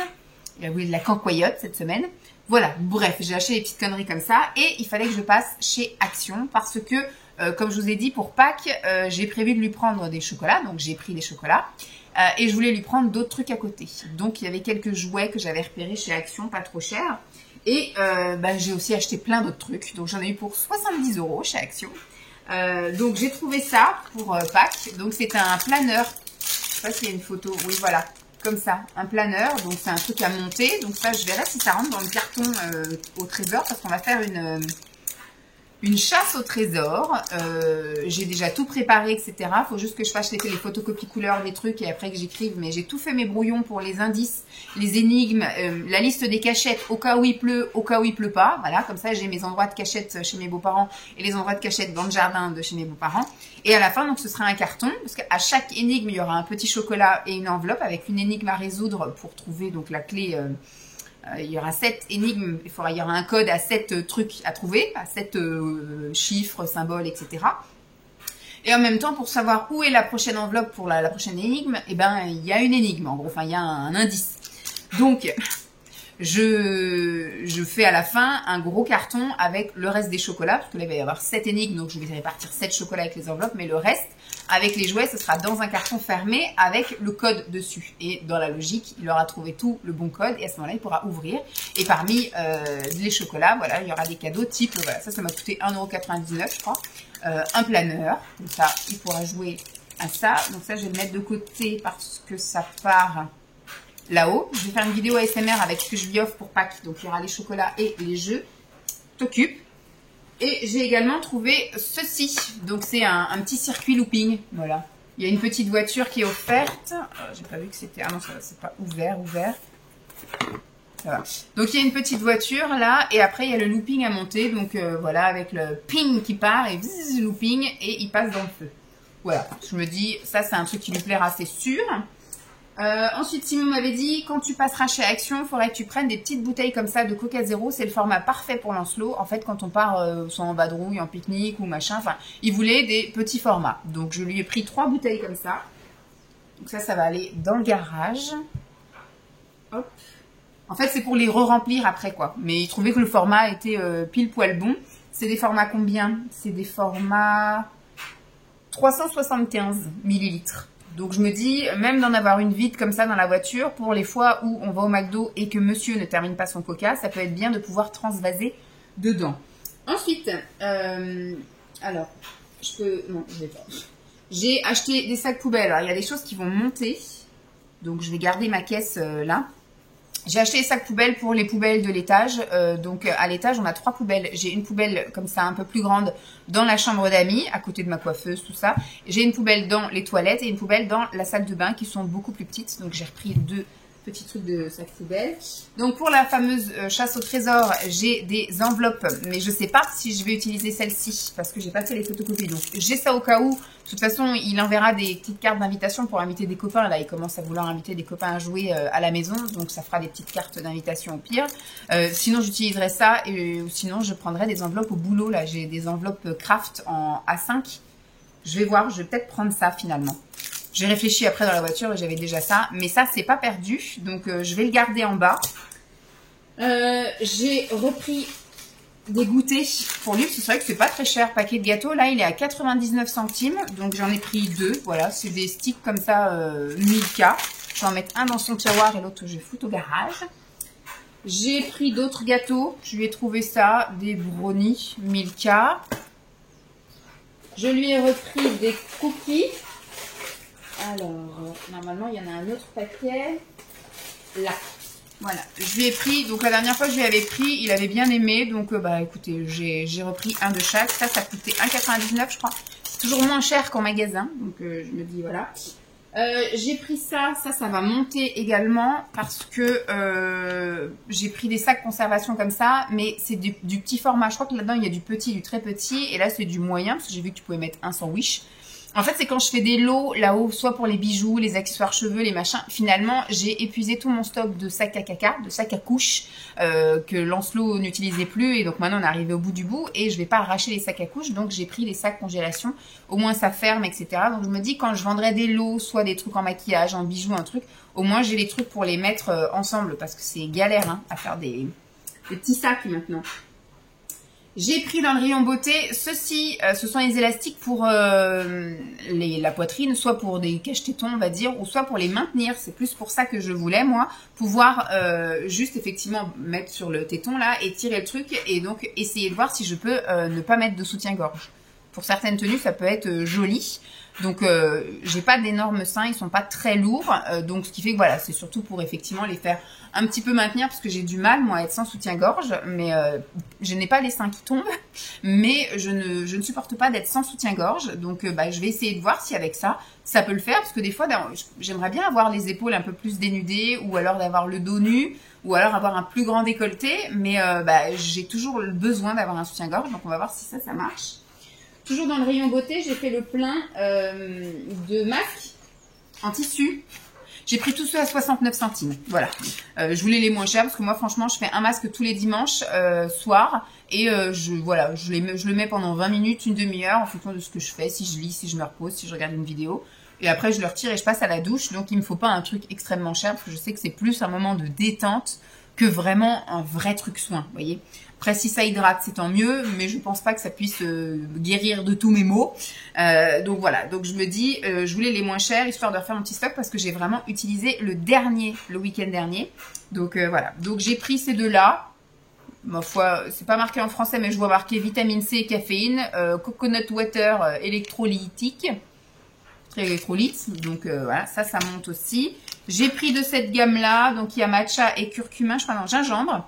[SPEAKER 1] Il a voulu de la cancoyote cette semaine. Voilà, bref, j'ai acheté des petites conneries comme ça et il fallait que je passe chez Action parce que, comme je vous ai dit, pour Pâques, j'ai prévu de lui prendre des chocolats, donc j'ai pris des chocolats et je voulais lui prendre d'autres trucs à côté. Donc il y avait quelques jouets que j'avais repérés chez Action, pas trop chers, et j'ai aussi acheté plein d'autres trucs, donc j'en ai eu pour 70 € chez Action. Donc j'ai trouvé ça pour Pâques, donc c'est un planeur, je sais pas s'il y a une photo, oui voilà. Comme ça, un planeur, donc c'est un truc à monter. Donc ça, je verrai si ça rentre dans le carton au trésor parce qu'on va faire une chasse au trésor. J'ai déjà tout préparé, etc. Faut juste que je fasse les photocopies couleurs des trucs et après que j'écrive. Mais j'ai tout fait mes brouillons pour les indices, les énigmes, la liste des cachettes au cas où il pleut, au cas où il pleut pas. Voilà, comme ça j'ai mes endroits de cachette chez mes beaux-parents et les endroits de cachette dans le jardin de chez mes beaux-parents. Et à la fin, donc ce sera un carton parce qu'à chaque énigme il y aura un petit chocolat et une enveloppe avec une énigme à résoudre pour trouver donc la clé. Il y aura 7 énigmes, il y aura un code à 7 trucs à trouver, à 7 chiffres, symboles, etc. Et en même temps, pour savoir où est la prochaine enveloppe pour la prochaine énigme, il y a une énigme, en gros, enfin, il y a un indice. Donc, je fais à la fin un gros carton avec le reste des chocolats, parce que là, il va y avoir 7 énigmes, donc je vais répartir 7 chocolats avec les enveloppes, mais le reste, avec les jouets, ce sera dans un carton fermé avec le code dessus. Et dans la logique, il aura trouvé tout le bon code et à ce moment-là, il pourra ouvrir. Et parmi les chocolats, voilà, il y aura des cadeaux type, voilà, ça m'a coûté 1,99 €, je crois. Un planeur, comme ça, il pourra jouer à ça. Donc ça, je vais le mettre de côté parce que ça part là-haut. Je vais faire une vidéo ASMR avec ce que je lui offre pour Pâques. Donc il y aura les chocolats et les jeux. T'occupes. Et j'ai également trouvé ceci. Donc c'est un petit circuit looping. Voilà. Il y a une petite voiture qui est offerte. J'ai pas vu que c'était... Ah non, c'est pas ouvert. Ça va. Donc il y a une petite voiture là. Et après il y a le looping à monter. Donc voilà, avec le ping qui part et bzzz, looping. Et il passe dans le feu. Voilà. Je me dis, ça c'est un truc qui lui plaira, c'est sûr. Ensuite, Simon m'avait dit, quand tu passeras chez Action, il faudrait que tu prennes des petites bouteilles comme ça de Coca Zéro. C'est le format parfait pour Lancelot. En fait, quand on part soit en vadrouille, en pique-nique ou machin, enfin, il voulait des petits formats. Donc, je lui ai pris 3 bouteilles comme ça. Donc ça va aller dans le garage. Hop. En fait, c'est pour les re-remplir après, quoi. Mais il trouvait que le format était pile poil bon. C'est des formats combien? C'est des formats 375 millilitres. Donc je me dis, même d'en avoir une vide comme ça dans la voiture, pour les fois où on va au McDo et que monsieur ne termine pas son coca, ça peut être bien de pouvoir transvaser dedans. Ensuite, alors, je peux... Non, je vais pas. J'ai acheté des sacs poubelles. Alors, il y a des choses qui vont monter. Donc je vais garder ma caisse là. J'ai acheté des sacs poubelles pour les poubelles de l'étage. Donc à l'étage, on a 3 poubelles. J'ai une poubelle comme ça un peu plus grande dans la chambre d'amis, à côté de ma coiffeuse, tout ça. J'ai une poubelle dans les toilettes et une poubelle dans la salle de bain qui sont beaucoup plus petites. Donc j'ai repris 2 petits trucs de sacs poubelles. Donc pour la fameuse chasse au trésor, j'ai des enveloppes. Mais je sais pas si je vais utiliser celle-ci parce que j'ai pas fait les photocopies. Donc j'ai ça au cas où. De toute façon, il enverra des petites cartes d'invitation pour inviter des copains. Là, il commence à vouloir inviter des copains à jouer à la maison. Donc, ça fera des petites cartes d'invitation au pire. Sinon, j'utiliserai ça. Ou sinon, je prendrai des enveloppes au boulot. Là, j'ai des enveloppes craft en A5. Je vais voir. Je vais peut-être prendre ça finalement. J'ai réfléchi après dans la voiture et j'avais déjà ça. Mais ça, c'est pas perdu. Donc, je vais le garder en bas. J'ai repris des goûters pour lui, parce que c'est vrai que c'est pas très cher. Paquet de gâteaux, là, il est à 99 centimes. Donc, j'en ai pris 2. Voilà, c'est des sticks comme ça, Milka. Je vais en mettre un dans son tiroir et l'autre, je vais foutre au garage. J'ai pris d'autres gâteaux. Je lui ai trouvé ça, des brownies Milka. Je lui ai repris des cookies. Alors, normalement, il y en a un autre paquet. Là. Voilà, je lui ai pris, donc la dernière fois je lui avais pris, il avait bien aimé, donc bah écoutez, j'ai repris un de chaque. Ça coûtait 1,99 je crois. C'est toujours moins cher qu'en magasin, donc je me dis voilà. J'ai pris ça va monter également parce que j'ai pris des sacs conservation comme ça, mais c'est du petit format. Je crois que là-dedans il y a du petit, du très petit, et là c'est du moyen, parce que j'ai vu que tu pouvais mettre un sandwich. En fait, c'est quand je fais des lots là-haut, soit pour les bijoux, les accessoires cheveux, les machins. Finalement, j'ai épuisé tout mon stock de sacs à caca, de sacs à couches que Lancelot n'utilisait plus. Et donc maintenant, on est arrivé au bout du bout. Et je vais pas arracher les sacs à couches. Donc, j'ai pris les sacs congélation. Au moins, ça ferme, etc. Donc, je me dis, quand je vendrai des lots, soit des trucs en maquillage, en bijoux, un truc, au moins, j'ai les trucs pour les mettre ensemble. Parce que c'est galère hein, à faire des petits sacs maintenant. J'ai pris dans le rayon beauté, ceux-ci, ce sont les élastiques pour la poitrine, soit pour des cache-tétons, on va dire, ou soit pour les maintenir. C'est plus pour ça que je voulais, moi, pouvoir juste effectivement mettre sur le téton là et tirer le truc et donc essayer de voir si je peux ne pas mettre de soutien-gorge. Pour certaines tenues, ça peut être joli. Donc, j'ai pas d'énormes seins, ils sont pas très lourds. Donc, ce qui fait que voilà, c'est surtout pour effectivement les faire un petit peu maintenir parce que j'ai du mal, moi, à être sans soutien-gorge. Mais je n'ai pas les seins qui tombent. Mais je ne supporte pas d'être sans soutien-gorge. Donc, bah, je vais essayer de voir si avec ça, ça peut le faire. Parce que des fois, j'aimerais bien avoir les épaules un peu plus dénudées ou alors d'avoir le dos nu ou alors avoir un plus grand décolleté. Mais bah, j'ai toujours le besoin d'avoir un soutien-gorge. Donc, on va voir si ça marche. Toujours dans le rayon beauté, j'ai fait le plein de masques en tissu. J'ai pris tous ceux à 69 centimes. Voilà. Je voulais les moins chers parce que moi, franchement, je fais un masque tous les dimanches soir. Et je le mets pendant 20 minutes, une demi-heure en fonction de ce que je fais. Si je lis, si je me repose, si je regarde une vidéo. Et après, je le retire et je passe à la douche. Donc, il ne me faut pas un truc extrêmement cher parce que je sais que c'est plus un moment de détente que vraiment un vrai truc soin. Vous voyez ? Après, si ça hydrate, c'est tant mieux, mais je pense pas que ça puisse guérir de tous mes maux. Donc voilà, donc je me dis, je voulais les moins chers, histoire de refaire mon petit stock, parce que j'ai vraiment utilisé le week-end dernier. Donc voilà, donc j'ai pris ces deux-là. Ma foi, c'est pas marqué en français, mais je vois marqué vitamine C, caféine, coconut water électrolytique. Électrolyte, donc voilà, ça monte aussi. J'ai pris de cette gamme-là, donc il y a matcha et curcuma, je crois, non, gingembre.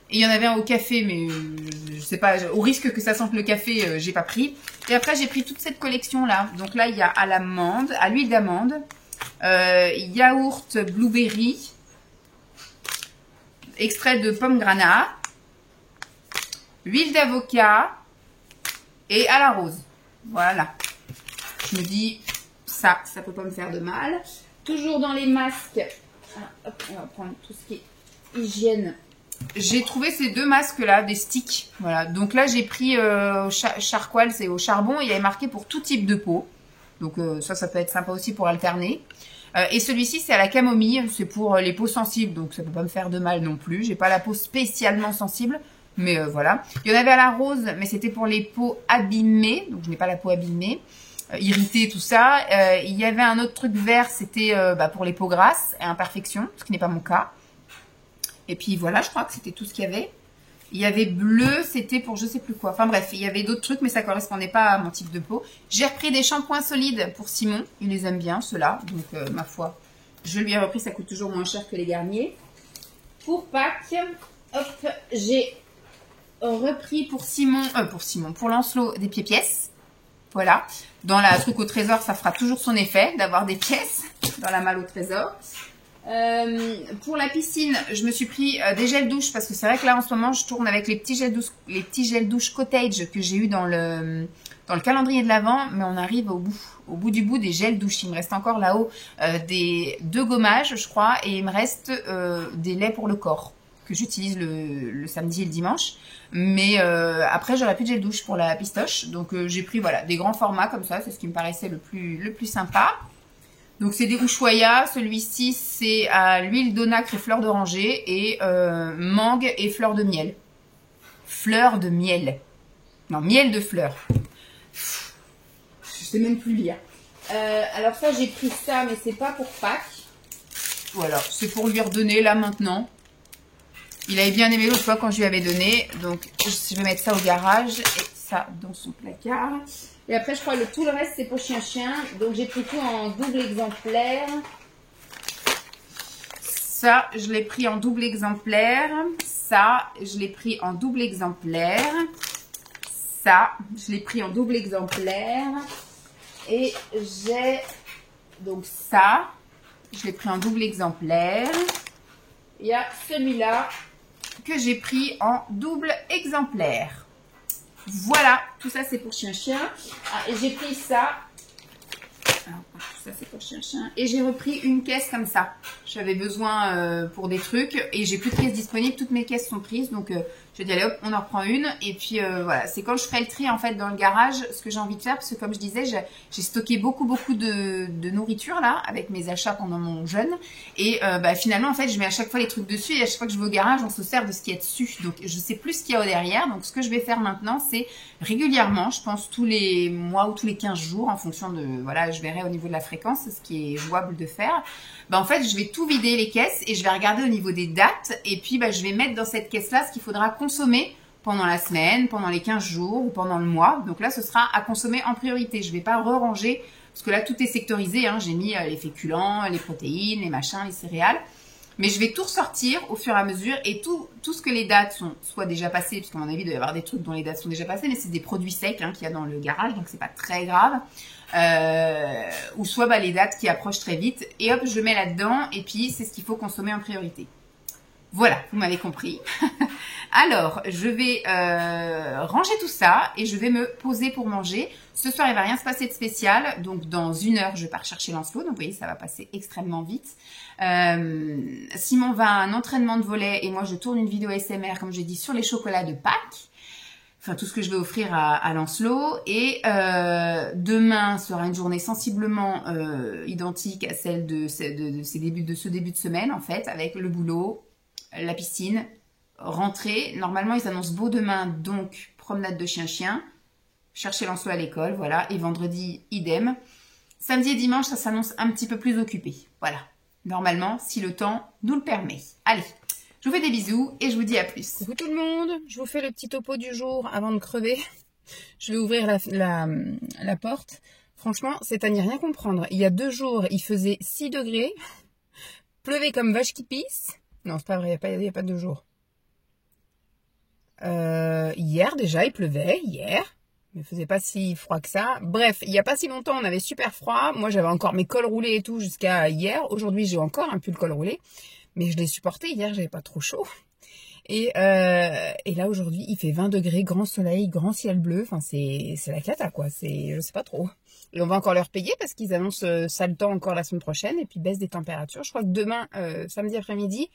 [SPEAKER 1] Et il y en avait un au café, mais je sais pas, au risque que ça sente le café, j'ai pas pris. Et après, j'ai pris toute cette collection-là. Donc là, il y a à l'amande, à l'huile d'amande, yaourt blueberry, extrait de pomme granat, huile d'avocat et à la rose. Voilà. Je me dis, ça peut pas me faire de mal. toujours dans les masques. Ah, hop, on va prendre tout ce qui est hygiène. J'ai trouvé ces deux masques là, des sticks. Voilà. Donc là, j'ai pris charcoal, c'est au charbon. Il y avait marqué pour tout type de peau. Donc ça peut être sympa aussi pour alterner. Et celui-ci, c'est à la camomille. C'est pour les peaux sensibles. Donc ça peut pas me faire de mal non plus. J'ai pas la peau spécialement sensible. Mais voilà. Il y en avait à la rose, mais c'était pour les peaux abîmées. Donc je n'ai pas la peau abîmée. Irritée, tout ça. Il y avait un autre truc vert. C'était pour les peaux grasses et imperfections. Ce qui n'est pas mon cas. Et puis voilà, je crois que c'était tout ce qu'il y avait. Il y avait bleu, c'était pour je sais plus quoi. Enfin bref, il y avait d'autres trucs, mais ça correspondait pas à mon type de peau. J'ai repris des shampoings solides pour Simon. Il les aime bien, ceux-là. Donc, ma foi, je lui ai repris. Ça coûte toujours moins cher que les Garnier. Pour Pâques, hop, j'ai repris pour Lancelot, des pièces. Voilà. Dans la truc au trésor, ça fera toujours son effet d'avoir des pièces dans la malle au trésor. Pour la piscine, je me suis pris des gels douche parce que c'est vrai que là en ce moment je tourne avec les petits gels douche cottage que j'ai eu dans le calendrier de l'Avent, mais on arrive au bout du bout des gels douche. Il me reste encore là-haut des 2 gommages, je crois, et il me reste des laits pour le corps que j'utilise le samedi et le dimanche. Mais après j'aurai plus de gel douche pour la pistoche, donc j'ai pris voilà des grands formats comme ça, c'est ce qui me paraissait le plus sympa. Donc c'est des Ushuaïa, celui-ci c'est à l'huile d'onacre et fleur d'oranger et mangue et fleur de miel. Fleur de miel. Non, miel de fleur. Je sais même plus lire. Alors ça j'ai pris ça mais c'est pas pour Pâques. Voilà, c'est pour lui redonner là maintenant. Il avait bien aimé l'autre fois quand je lui avais donné. Donc je vais mettre ça au garage et ça dans son placard. Et après, je crois que tout le reste, c'est pour chien-chien. Donc, j'ai pris tout en double exemplaire. Ça, je l'ai pris en double exemplaire. Ça, je l'ai pris en double exemplaire. Ça, je l'ai pris en double exemplaire. Et j'ai donc ça, je l'ai pris en double exemplaire. Il y a celui-là que j'ai pris en double exemplaire. Voilà, tout ça c'est pour chien-chien. Ah, et j'ai pris ça. Alors, tout ça c'est pour chien-chien. Et j'ai repris une caisse comme ça. J'avais besoin pour des trucs et j'ai plus de caisse disponible. Toutes mes caisses sont prises. Donc je dis allez hop, on en reprend une. Et puis voilà, c'est quand je ferai le tri en fait dans le garage ce que j'ai envie de faire. Parce que comme je disais, j'ai stocké beaucoup de nourriture là avec mes achats pendant mon jeûne. Et finalement en fait je mets à chaque fois les trucs dessus. Et à chaque fois que je vais au garage on se sert de ce qu'il y a dessus. Donc je sais plus ce qu'il y a au derrière. Donc ce que je vais faire maintenant c'est régulièrement, je pense tous les mois ou tous les 15 jours en fonction de, voilà, je verrai au niveau de la fréquence ce qui est jouable de faire. En fait je vais tout vider les caisses et je vais regarder au niveau des dates et puis je vais mettre dans cette caisse là ce qu'il faudra consommer pendant la semaine, pendant les 15 jours ou pendant le mois. Donc là ce sera à consommer en priorité. Je vais pas re-ranger parce que là tout est sectorisé, hein. J'ai mis les féculents, les protéines, les machins, les céréales. Mais je vais tout ressortir au fur et à mesure et tout ce que les dates sont soit déjà passées, parce qu'à mon avis il doit y avoir des trucs dont les dates sont déjà passées, mais c'est des produits secs qu'il y a dans le garage, donc c'est pas très grave. Ou soit les dates qui approchent très vite et hop je mets là-dedans et puis c'est ce qu'il faut consommer en priorité. Voilà, vous m'avez compris. Alors, je vais ranger tout ça et je vais me poser pour manger. Ce soir, il va rien se passer de spécial. Donc, dans 1 heure, je pars chercher Lancelot. Donc, vous voyez, ça va passer extrêmement vite. Simon va à un entraînement de volley et moi, je tourne une vidéo ASMR, comme j'ai dit, sur les chocolats de Pâques. Enfin, tout ce que je vais offrir à Lancelot. Et demain sera une journée sensiblement identique à celle de ce début de semaine, en fait, avec le boulot, la piscine, rentrée. Normalement, ils annoncent beau demain, donc promenade de chien-chien. Chercher Lancelot à l'école, voilà. Et vendredi, idem. Samedi et dimanche, ça s'annonce un petit peu plus occupé. Voilà. Normalement, si le temps nous le permet. Allez, je vous fais des bisous et je vous dis à plus. Coucou tout le monde, je vous fais le petit topo du jour avant de crever. Je vais ouvrir la porte. Franchement, c'est à n'y rien comprendre. Il y a 2 jours, il faisait 6 degrés. Pleuvait comme vache qui pisse. Non, c'est pas vrai, il n'y a pas 2 jours. Hier déjà, il pleuvait, hier. Mais il faisait pas si froid que ça. Bref, il n'y a pas si longtemps, on avait super froid. Moi, j'avais encore mes cols roulés et tout jusqu'à hier. Aujourd'hui, j'ai encore un pull col roulé. Mais je l'ai supporté. Hier, j'avais pas trop chaud. Et là aujourd'hui il fait 20 degrés, grand soleil, grand ciel bleu, enfin c'est la cata quoi, je sais pas trop. Et on va encore leur payer parce qu'ils annoncent sale temps encore la semaine prochaine et puis baisse des températures. Je crois que demain, samedi après-midi,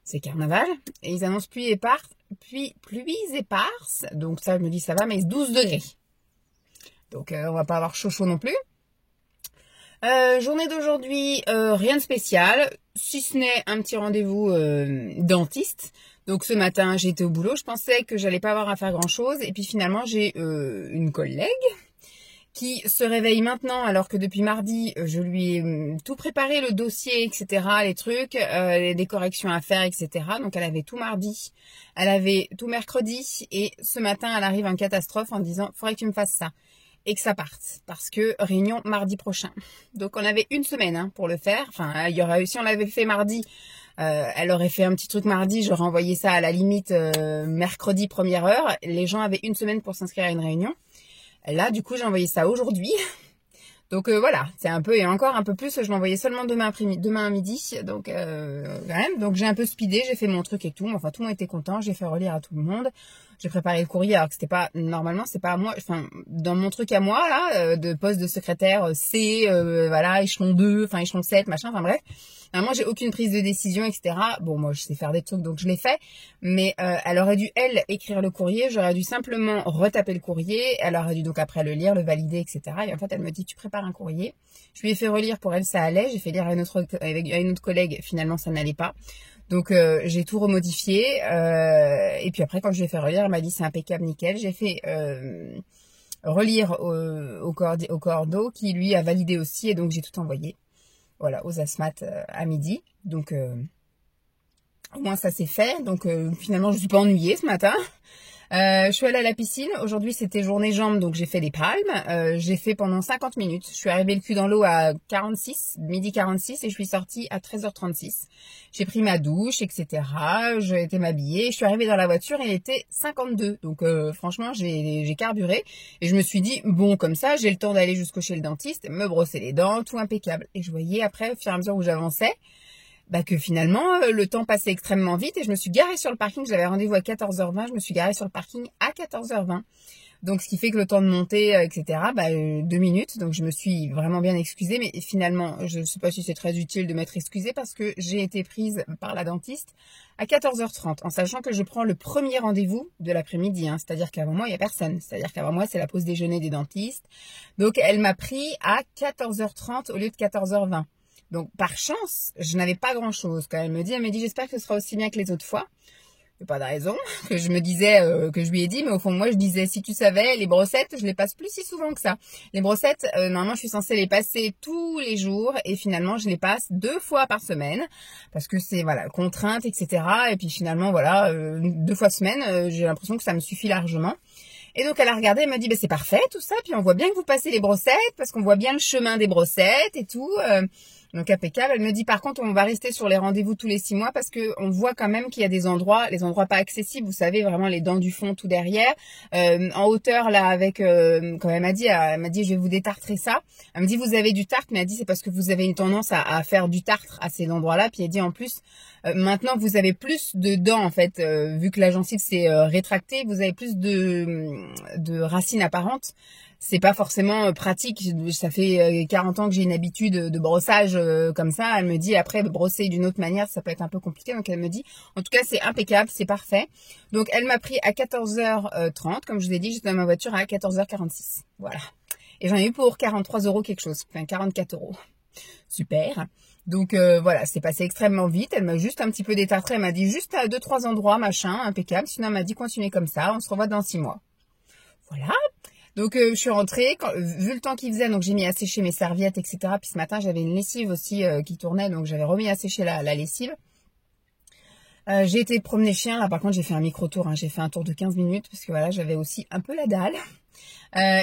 [SPEAKER 1] c'est carnaval et ils annoncent pluie éparse, donc ça je me dis ça va, mais 12 degrés. Donc on va pas avoir chaud non plus. Journée d'aujourd'hui, rien de spécial, si ce n'est un petit rendez-vous dentiste. Donc ce matin, j'étais au boulot, je pensais que j'allais pas avoir à faire grand-chose. Et puis finalement, j'ai une collègue qui se réveille maintenant alors que depuis mardi, je lui ai tout préparé, le dossier, etc., les trucs, des corrections à faire, etc. Donc elle avait tout mardi, elle avait tout mercredi. Et ce matin, elle arrive en catastrophe en disant « faudrait que tu me fasses ça ». Et que ça parte, parce que réunion mardi prochain. Donc on avait une semaine pour le faire. Enfin, il y aurait, si on l'avait fait mardi, elle aurait fait un petit truc mardi, j'aurais envoyé ça à la limite mercredi 1er heure. Les gens avaient une semaine pour s'inscrire à une réunion. Là, du coup, j'ai envoyé ça aujourd'hui. Donc voilà, c'est un peu, et encore un peu plus, je l'envoyais seulement demain à midi, donc quand même, donc j'ai un peu speedé, j'ai fait mon truc et tout, enfin tout le monde était content, j'ai fait relire à tout le monde, j'ai préparé le courrier alors que c'était pas, normalement c'est pas à moi, enfin dans mon truc à moi là, de poste de secrétaire C, voilà, échelon 2, enfin échelon 7, machin, enfin bref, normalement j'ai aucune prise de décision, etc. Bon moi je sais faire des trucs donc je l'ai fait, mais elle aurait dû elle écrire le courrier, j'aurais dû simplement retaper le courrier, elle aurait dû donc après le lire, le valider, etc. Et en fait elle me dit tu prépares un courrier. Je lui ai fait relire, pour elle ça allait, j'ai fait lire à une autre collègue, finalement ça n'allait pas. Donc j'ai tout remodifié et puis après quand je lui ai fait relire, elle m'a dit c'est impeccable, nickel. J'ai fait relire au cordeau qui lui a validé aussi et donc j'ai tout envoyé. Voilà, aux ASMAT à midi. Donc au moins ça c'est fait. Donc finalement je ne suis pas ennuyée ce matin. Je suis allée à la piscine. Aujourd'hui, c'était journée jambes, donc j'ai fait des palmes. J'ai fait pendant 50 minutes. Je suis arrivée le cul dans l'eau à 46, midi 46, et je suis sortie à 13h36. J'ai pris ma douche, etc. J'ai été m'habiller. Je suis arrivée dans la voiture et il était 52. Donc franchement, j'ai carburé. Et je me suis dit, bon, comme ça, j'ai le temps d'aller jusqu'au chez le dentiste, me brosser les dents, tout impeccable. Et je voyais après, au fur et à mesure où j'avançais, que finalement, le temps passait extrêmement vite et je me suis garée sur le parking. J'avais rendez-vous à 14h20, je me suis garée sur le parking à 14h20. Donc, ce qui fait que le temps de monter, etc., 2 minutes. Donc, je me suis vraiment bien excusée. Mais finalement, je ne sais pas si c'est très utile de m'être excusée parce que j'ai été prise par la dentiste à 14h30, en sachant que je prends le premier rendez-vous de l'après-midi. C'est-à-dire qu'avant moi, il n'y a personne. C'est-à-dire qu'avant moi, c'est la pause déjeuner des dentistes. Donc, elle m'a pris à 14h30 au lieu de 14h20. Donc, par chance, je n'avais pas grand-chose. Quand elle me dit, j'espère que ce sera aussi bien que les autres fois. Il n'y a pas de raison. Que je me disais, que je lui ai dit, mais au fond, moi, je disais, si tu savais, les brossettes, je les passe plus si souvent que ça. Les brossettes, normalement, je suis censée les passer tous les jours. Et finalement, je les passe 2 fois par semaine. Parce que c'est, voilà, contrainte, etc. Et puis finalement, voilà, 2 fois semaine, j'ai l'impression que ça me suffit largement. Et donc, elle a regardé, elle m'a dit, c'est parfait, tout ça. Puis on voit bien que vous passez les brossettes, parce qu'on voit bien le chemin des brossettes et tout. Donc impeccable. Elle me dit par contre on va rester sur les rendez-vous tous les 6 mois parce que on voit quand même qu'il y a des endroits, les endroits pas accessibles, vous savez vraiment les dents du fond tout derrière, en hauteur là avec quand elle m'a dit je vais vous détartrer ça. Elle me dit vous avez du tartre, mais elle dit c'est parce que vous avez une tendance à faire du tartre à ces endroits-là. Puis elle dit en plus maintenant vous avez plus de dents en fait vu que la gencive s'est rétractée, vous avez plus de racines apparentes. C'est pas forcément pratique. Ça fait 40 ans que j'ai une habitude de brossage comme ça. Elle me dit après brosser d'une autre manière, ça peut être un peu compliqué. Donc elle me dit, en tout cas c'est impeccable, c'est parfait. Donc elle m'a pris à 14h30, comme je vous ai dit, j'étais dans ma voiture à 14h46. Voilà. Et j'en ai eu pour 43 € quelque chose, enfin 44 €. Super. Donc voilà, c'est passé extrêmement vite. Elle m'a juste un petit peu détartré. Elle m'a dit juste à 2-3 endroits, machin, impeccable. Sinon elle m'a dit continuez comme ça, on se revoit dans 6 mois. Voilà. Donc je suis rentrée, vu le temps qu'il faisait, donc j'ai mis à sécher mes serviettes, etc. Puis ce matin j'avais une lessive aussi qui tournait, donc j'avais remis à sécher la lessive. J'ai été promener chien, là par contre j'ai fait un micro-tour, j'ai fait un tour de 15 minutes parce que voilà j'avais aussi un peu la dalle.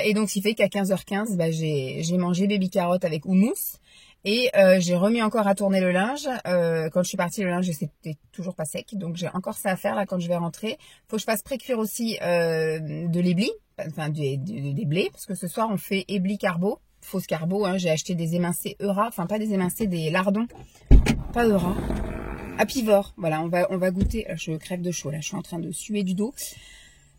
[SPEAKER 1] Et donc ce qui fait qu'à 15h15, j'ai mangé baby carotte avec houmous. Et j'ai remis encore à tourner le linge. Quand je suis partie, le linge c'était toujours pas sec. Donc j'ai encore ça à faire là quand je vais rentrer. Faut que je fasse pré-cuire aussi de l'éblis, enfin des blés, parce que ce soir on fait éblis carbo, fausse carbo. J'ai acheté des émincés Eura, enfin pas des émincés, des lardons, pas Eura. Apivore. Voilà, on va goûter. Je crève de chaud là, je suis en train de suer du dos.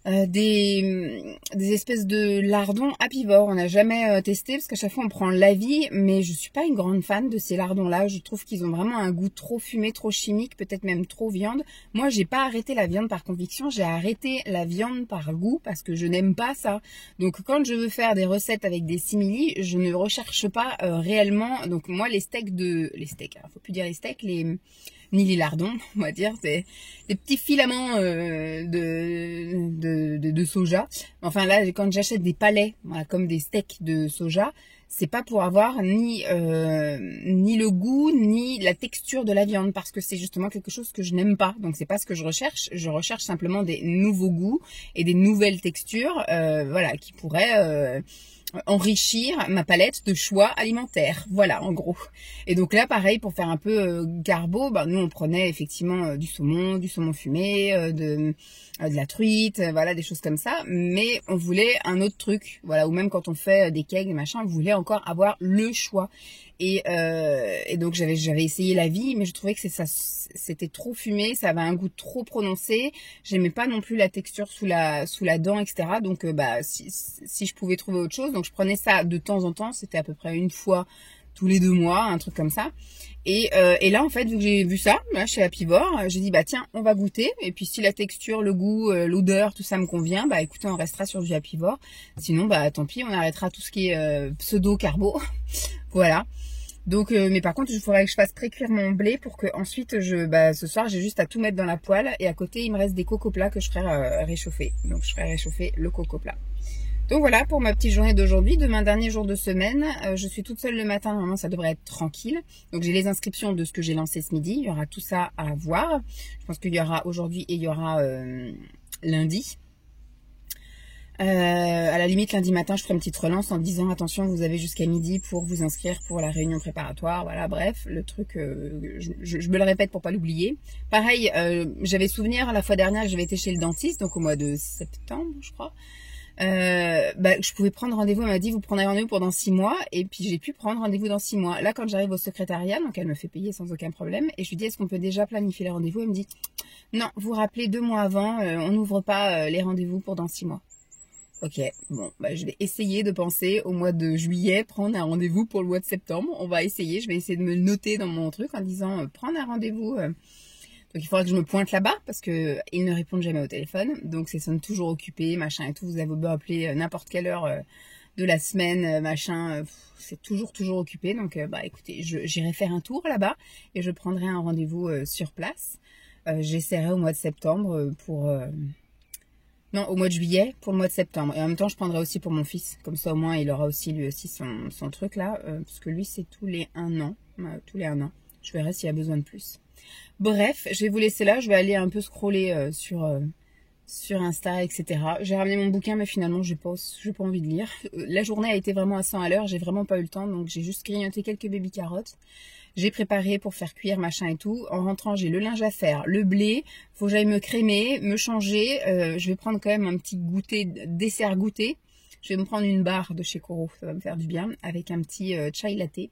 [SPEAKER 1] Des espèces de lardons apivores. On n'a jamais testé parce qu'à chaque fois on prend l'avis, mais je suis pas une grande fan de ces lardons là. Je trouve qu'ils ont vraiment un goût trop fumé, trop chimique, peut-être même trop viande. Moi j'ai pas arrêté la viande par conviction, j'ai arrêté la viande par goût parce que je n'aime pas ça. Donc quand je veux faire des recettes avec des simili, je ne recherche pas réellement. Donc moi les steaks, hein, faut plus dire les steaks, ni les lardons, on va dire, c'est des petits filaments de soja. Enfin là, quand j'achète des palets, voilà, comme des steaks de soja, c'est pas pour avoir ni le goût ni la texture de la viande, parce que c'est justement quelque chose que je n'aime pas. Donc c'est pas ce que je recherche. Je recherche simplement des nouveaux goûts et des nouvelles textures, voilà, qui pourraient enrichir ma palette de choix alimentaires. Voilà, en gros. Et donc là, pareil, pour faire un peu garbo, nous, on prenait effectivement du saumon fumé, de la truite, voilà, des choses comme ça. Mais on voulait un autre truc. Voilà, ou même quand on fait des cakes, machin, on voulait encore avoir le choix. Et donc j'avais essayé la vie, mais je trouvais que c'était trop fumé, ça avait un goût trop prononcé. J'aimais pas non plus la texture sous la dent, etc. Donc si je pouvais trouver autre chose, donc je prenais ça de temps en temps. C'était à peu près une fois tous les 2 mois, un truc comme ça. Et là en fait, vu que j'ai vu ça là chez Apivore, j'ai dit tiens, on va goûter. Et puis si la texture, le goût, l'odeur, tout ça me convient, écoutez, on restera sur du Apivore. Sinon tant pis, on arrêtera tout ce qui est pseudo carbo. Voilà. Donc, mais par contre, il faudrait que je fasse précuire mon blé pour que ensuite, ce soir, j'ai juste à tout mettre dans la poêle. Et à côté, il me reste des coco plats que je ferai réchauffer. Donc, je ferai réchauffer le coco plat. Donc voilà pour ma petite journée d'aujourd'hui. Demain, dernier jour de semaine. Je suis toute seule le matin. Normalement, ça devrait être tranquille. Donc, j'ai les inscriptions de ce que j'ai lancé ce midi. Il y aura tout ça à voir. Je pense qu'il y aura aujourd'hui et il y aura lundi. À la limite, lundi matin, je ferai une petite relance en disant attention, vous avez jusqu'à midi pour vous inscrire pour la réunion préparatoire. Voilà, bref, le truc, je me le répète pour pas l'oublier. Pareil, j'avais souvenir la fois dernière, j'avais été chez le dentiste, donc au mois de septembre, je crois. Je pouvais prendre rendez-vous. Elle m'a dit vous prenez rendez-vous pour dans 6 mois, et puis j'ai pu prendre rendez-vous dans 6 mois. Là, quand j'arrive au secrétariat, donc elle me fait payer sans aucun problème, et je lui dis est-ce qu'on peut déjà planifier les rendez-vous? Elle me dit non, vous rappelez 2 mois avant, on n'ouvre pas les rendez-vous pour dans 6 mois. Ok, bon, je vais essayer de penser au mois de juillet, prendre un rendez-vous pour le mois de septembre. On va essayer, je vais essayer de me noter dans mon truc en disant prendre un rendez-vous. Donc il faudra que je me pointe là-bas parce que ils ne répondent jamais au téléphone. Donc c'est sonne toujours occupé, machin et tout. Vous avez beau appeler n'importe quelle heure de la semaine, machin, c'est toujours occupé. Donc écoutez, j'irai faire un tour là-bas et je prendrai un rendez-vous sur place. J'essaierai au mois de septembre pour... Non, au mois de juillet pour le mois de septembre. Et en même temps, je prendrai aussi pour mon fils. Comme ça, au moins, il aura aussi lui aussi son truc là. Parce que lui, c'est tous les 1 an. Tous les 1 an. Je verrai s'il y a besoin de plus. Bref, je vais vous laisser là. Je vais aller un peu scroller sur Insta, etc. J'ai ramené mon bouquin, mais finalement, j'ai pas envie de lire. La journée a été vraiment à 100 à l'heure. J'ai vraiment pas eu le temps. Donc, j'ai juste grignoté quelques baby carottes. J'ai préparé pour faire cuire, machin et tout. En rentrant, j'ai le linge à faire, le blé. Faut que j'aille me crémer, me changer. Je vais prendre quand même un petit dessert goûter. Je vais me prendre une barre de chez Coro. Ça va me faire du bien. Avec un petit chai latte.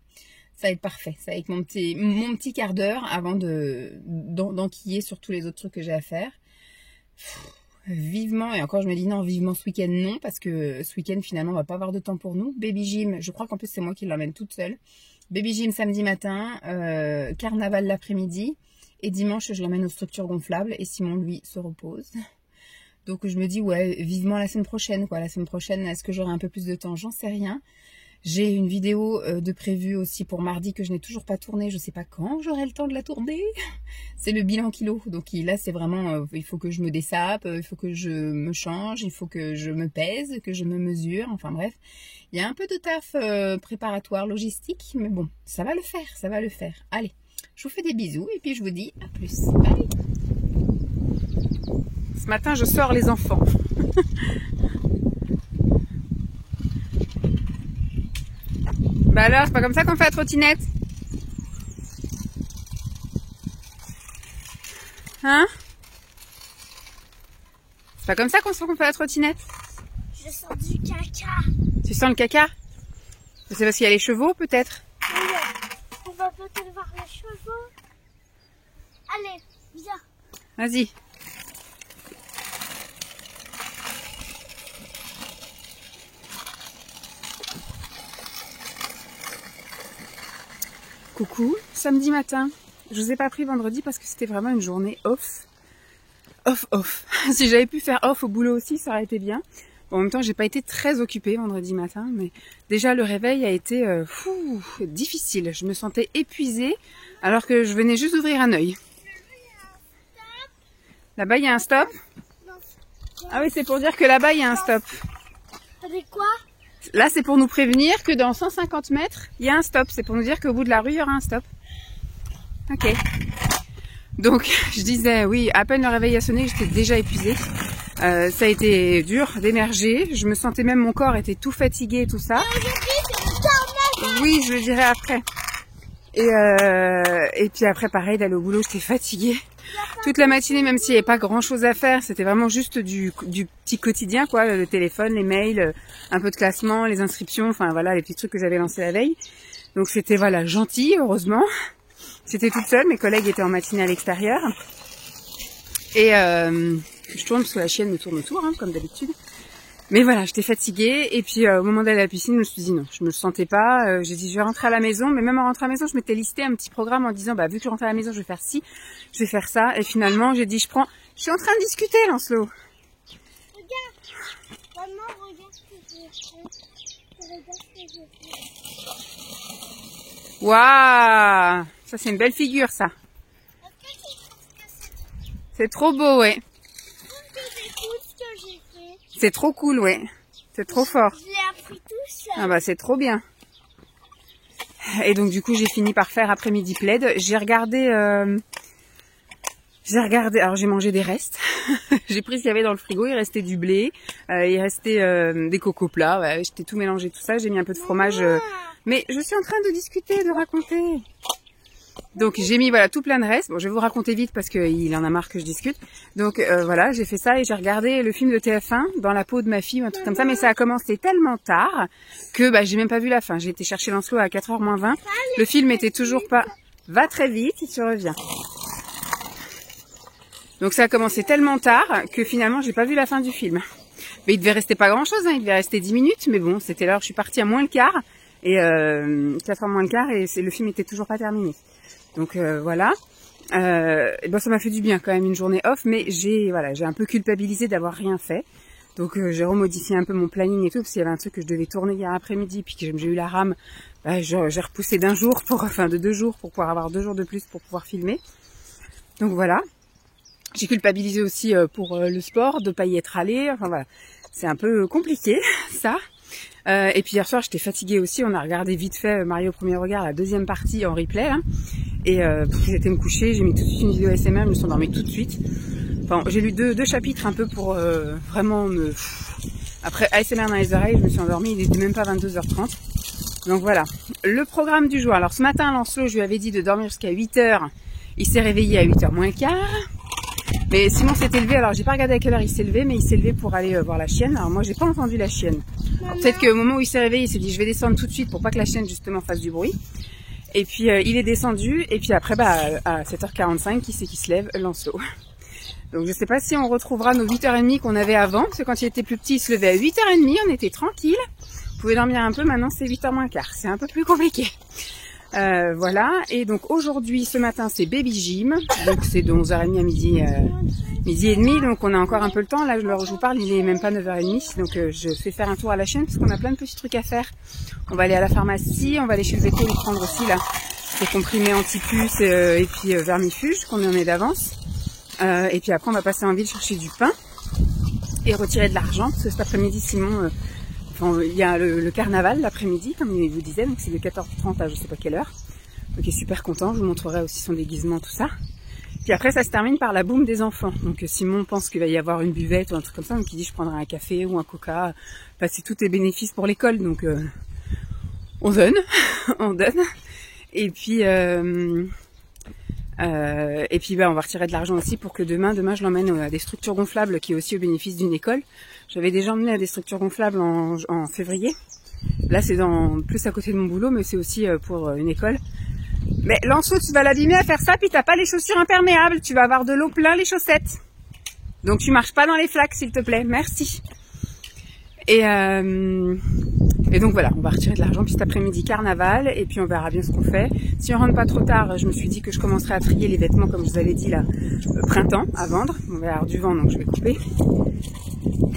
[SPEAKER 1] Ça va être parfait. Ça va être mon petit quart d'heure avant d'enquiller sur tous les autres trucs que j'ai à faire. Vivement, et encore je me dis non, vivement ce week-end non, parce que ce week-end finalement on va pas avoir de temps pour nous. Baby gym, je crois qu'en plus c'est moi qui l'emmène toute seule. Baby gym samedi matin, carnaval l'après-midi, et dimanche je l'emmène aux structures gonflables, et Simon lui se repose. Donc je me dis ouais, vivement la semaine prochaine quoi. La semaine prochaine, est-ce que j'aurai un peu plus de temps? J'en sais rien. J'ai une vidéo de prévue aussi pour mardi que je n'ai toujours pas tournée. Je sais pas quand j'aurai le temps de la tourner. C'est le bilan kilo. Donc là, c'est vraiment, il faut que je me dessape, il faut que je me change, il faut que je me pèse, que je me mesure. Enfin bref, il y a un peu de taf préparatoire, logistique. Mais bon, ça va le faire, ça va le faire. Allez, je vous fais des bisous et puis je vous dis à plus. Bye. Ce matin, je sors les enfants. Bah alors, c'est pas comme ça qu'on fait la trottinette? Hein? C'est pas comme ça qu'on fait la trottinette?
[SPEAKER 3] Je sens du caca.
[SPEAKER 1] Tu sens le caca? C'est parce qu'il y a les chevaux peut-être?
[SPEAKER 3] Oui, on va peut-être voir les chevaux.
[SPEAKER 1] Vas-y. Coucou, samedi matin. Je vous ai pas pris vendredi parce que c'était vraiment une journée off. Off. Si j'avais pu faire off au boulot aussi, ça aurait été bien. Bon, en même temps, j'ai pas été très occupée vendredi matin, mais déjà le réveil a été difficile. Je me sentais épuisée alors que je venais juste d'ouvrir un œil. Là-bas, il y a un stop. Ah oui, c'est pour dire que là-bas, il y a un stop.
[SPEAKER 3] Avec quoi?
[SPEAKER 1] Là, c'est pour nous prévenir que dans 150 mètres, il y a un stop. C'est pour nous dire qu'au bout de la rue, il y aura un stop. Ok. Donc, je disais, oui, à peine le réveil a sonné, j'étais déjà épuisée. Ça a été dur d'émerger. Je me sentais même, mon corps était tout fatigué et tout ça. Oui, je le dirai après. Et puis après, pareil, d'aller au boulot, j'étais fatiguée. Toute la matinée, même s'il n'y avait pas grand chose à faire, c'était vraiment juste du petit quotidien, quoi. Le téléphone, les mails, un peu de classement, les inscriptions, enfin voilà, les petits trucs que j'avais lancés la veille. Donc c'était, voilà, gentil, heureusement. J'étais toute seule, mes collègues étaient en matinée à l'extérieur. Et je tourne parce que la chienne me tourne autour, hein, comme d'habitude. Mais voilà, j'étais fatiguée. Et puis au moment d'aller à la piscine, je me suis dit non, je me le sentais pas. J'ai dit je vais rentrer à la maison. Mais même en rentrant à la maison, je m'étais listé un petit programme en disant bah vu que je rentre à la maison, je vais faire ci, je vais faire ça. Et finalement, j'ai dit je suis en train de discuter, Lancelot.
[SPEAKER 3] Regarde, maman, regarde ce que j'ai fait. Regarde ce que j'ai fait.
[SPEAKER 1] Waouh, ça c'est une belle figure, ça.
[SPEAKER 3] Est-ce que tu trouves que
[SPEAKER 1] C'est trop beau, ouais.
[SPEAKER 3] c'est cool ce que j'ai fait?
[SPEAKER 1] C'est trop cool, ouais. C'est trop fort.
[SPEAKER 3] Je l'ai appris tout seul.
[SPEAKER 1] Ah bah c'est trop bien. Et donc du coup j'ai fini par faire après-midi plaid. J'ai regardé, alors j'ai mangé des restes. J'ai pris ce qu'il y avait dans le frigo, il restait du blé, il restait des coco plats, ouais, j'étais tout mélangé tout ça, j'ai mis un peu de fromage. Mais je suis en train de discuter, de raconter. Donc j'ai mis voilà tout plein de restes. Bon, je vais vous raconter vite parce qu'il en a marre que je discute. Donc voilà, j'ai fait ça et j'ai regardé le film de TF1 dans la peau de ma fille ou un truc comme ça. Mais ça a commencé tellement tard que bah j'ai même pas vu la fin. J'ai été chercher Lancelot à 4h moins 20. Le film était toujours pas... Va très vite, il te revient. Donc ça a commencé tellement tard que finalement j'ai pas vu la fin du film. Mais il devait rester pas grand chose, hein. Il devait rester 10 minutes. Mais bon, c'était l'heure, je suis partie à moins le quart. Et 4h moins le quart et le film était toujours pas terminé. Donc voilà, et ben ça m'a fait du bien quand même une journée off, mais j'ai un peu culpabilisé d'avoir rien fait. Donc j'ai remodifié un peu mon planning et tout, parce qu'il y avait un truc que je devais tourner hier après-midi, puis que j'ai eu la rame, bah, j'ai repoussé de 2 jours pour pouvoir avoir 2 jours de plus pour pouvoir filmer. Donc voilà, j'ai culpabilisé aussi pour le sport, de pas y être allée, enfin voilà, c'est un peu compliqué ça. Et puis hier soir j'étais fatiguée aussi, on a regardé vite fait Mario au premier regard, la deuxième partie en replay là. Et j'ai été me coucher, j'ai mis tout de suite une vidéo ASMR, je me suis endormie tout de suite. Enfin, j'ai lu deux chapitres un peu pour vraiment me... Après ASMR dans les oreilles, je me suis endormie, il n'était même pas 22h30. Donc voilà, le programme du jour. Alors ce matin, Lancelot, je lui avais dit de dormir jusqu'à 8h. Il s'est réveillé à 8h moins le quart. Mais Simon s'est élevé, alors j'ai pas regardé à quelle heure il s'est levé, mais il s'est levé pour aller voir la chienne. Alors moi j'ai pas entendu la chienne. Peut-être qu'au moment où il s'est réveillé, il s'est dit je vais descendre tout de suite pour pas que la chienne justement fasse du bruit. Et puis il est descendu, et puis après bah, à 7h45, qui c'est qui se lève? Lancelot. Donc je sais pas si on retrouvera nos 8h30 qu'on avait avant, parce que quand il était plus petit, il se levait à 8h30, on était tranquille. Vous pouvez dormir un peu, maintenant c'est 8h moins quart, c'est un peu plus compliqué. Voilà, et donc aujourd'hui, ce matin, c'est Baby Gym, donc c'est de 11h30 à midi et demi, donc on a encore un peu le temps. Là, l'heure où je vous parle, il est même pas 9h30, donc je fais faire un tour à la chaîne, parce qu'on a plein de petits trucs à faire. On va aller à la pharmacie, on va aller chez le véto et prendre aussi là, des comprimés anti-puces et puis vermifuge, qu'on en est d'avance. Et puis après, on va passer en ville chercher du pain et retirer de l'argent, parce que cet après-midi, Simon... Enfin, il y a le carnaval l'après-midi, comme il vous disait, donc c'est de 14h30 à je sais pas quelle heure. Donc il est super content, je vous montrerai aussi son déguisement, tout ça. Puis après ça se termine par la boum des enfants. Donc Simon pense qu'il va y avoir une buvette ou un truc comme ça, donc il dit je prendrai un café ou un coca. Enfin, c'est tout est bénéfice pour l'école, donc on donne, on donne. Et puis bah, on va retirer de l'argent aussi pour que demain je l'emmène à des structures gonflables qui est aussi au bénéfice d'une école. J'avais déjà emmené à des structures gonflables en février. Là c'est plus à côté de mon boulot, mais c'est aussi pour une école.
[SPEAKER 2] Mais Lancelot, tu vas l'abîmer à faire ça, puis t'as pas les chaussures imperméables. Tu vas avoir de l'eau plein les chaussettes. Donc tu marches pas dans les flaques, s'il te plaît. Merci. Et donc voilà, on va retirer de l'argent puis cet après-midi carnaval et puis on verra bien ce qu'on fait. Si on rentre pas trop tard, je me suis dit que je commencerai à trier les vêtements comme je vous avais dit là, printemps à vendre. On va avoir du vent donc je vais couper.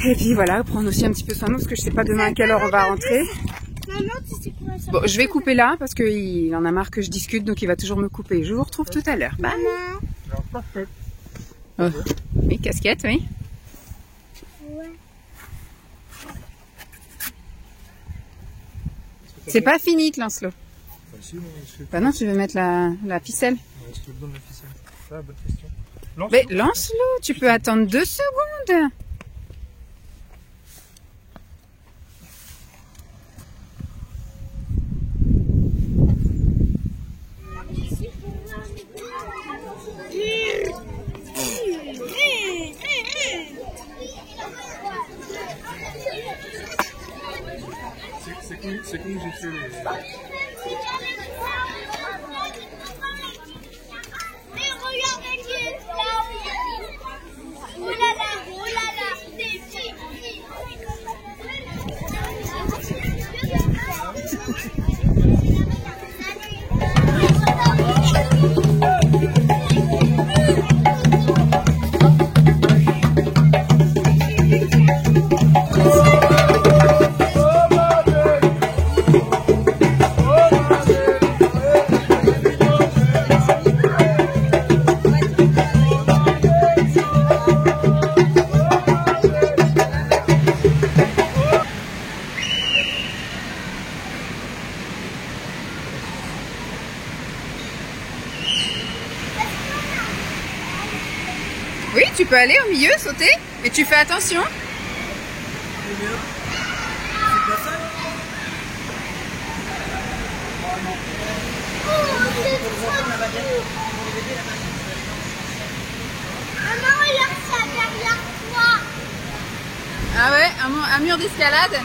[SPEAKER 2] Et puis voilà, prendre aussi un petit peu soin de nous parce que je sais pas demain à quelle heure on va rentrer.
[SPEAKER 3] Maman, tu sais quoi ça?
[SPEAKER 2] Bon, je vais couper là parce qu'il en a marre que je discute donc il va toujours me couper. Je vous retrouve tout à l'heure. Bye. Oh. Oui, casquette, oui.
[SPEAKER 3] Ouais.
[SPEAKER 2] C'est pas fini, Lancelot. Bah non, tu veux mettre la ficelle.
[SPEAKER 4] Est-ce que je donne la ficelle? Ah, bonne question.
[SPEAKER 2] Mais Lancelot, tu peux attendre 2 secondes.
[SPEAKER 4] C'est comme j'ai fait les...
[SPEAKER 3] Mais regardez, oh là là, c'est petit.
[SPEAKER 2] Oui, tu peux aller au milieu, sauter, mais tu fais attention.
[SPEAKER 3] Maman, regarde ça derrière toi.
[SPEAKER 2] Ah ouais, un mur d'escalade.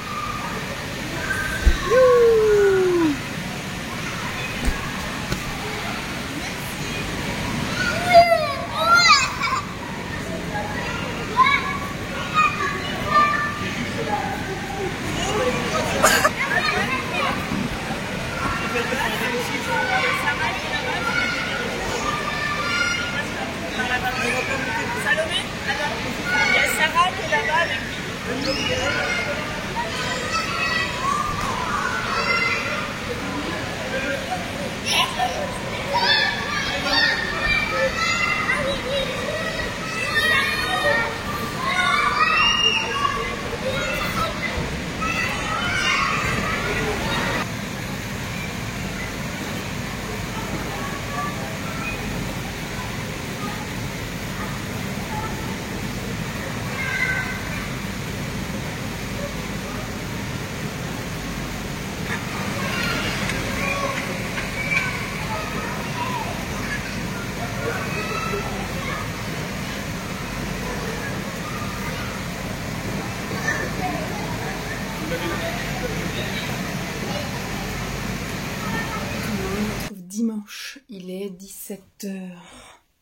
[SPEAKER 2] Dimanche, il est 17h,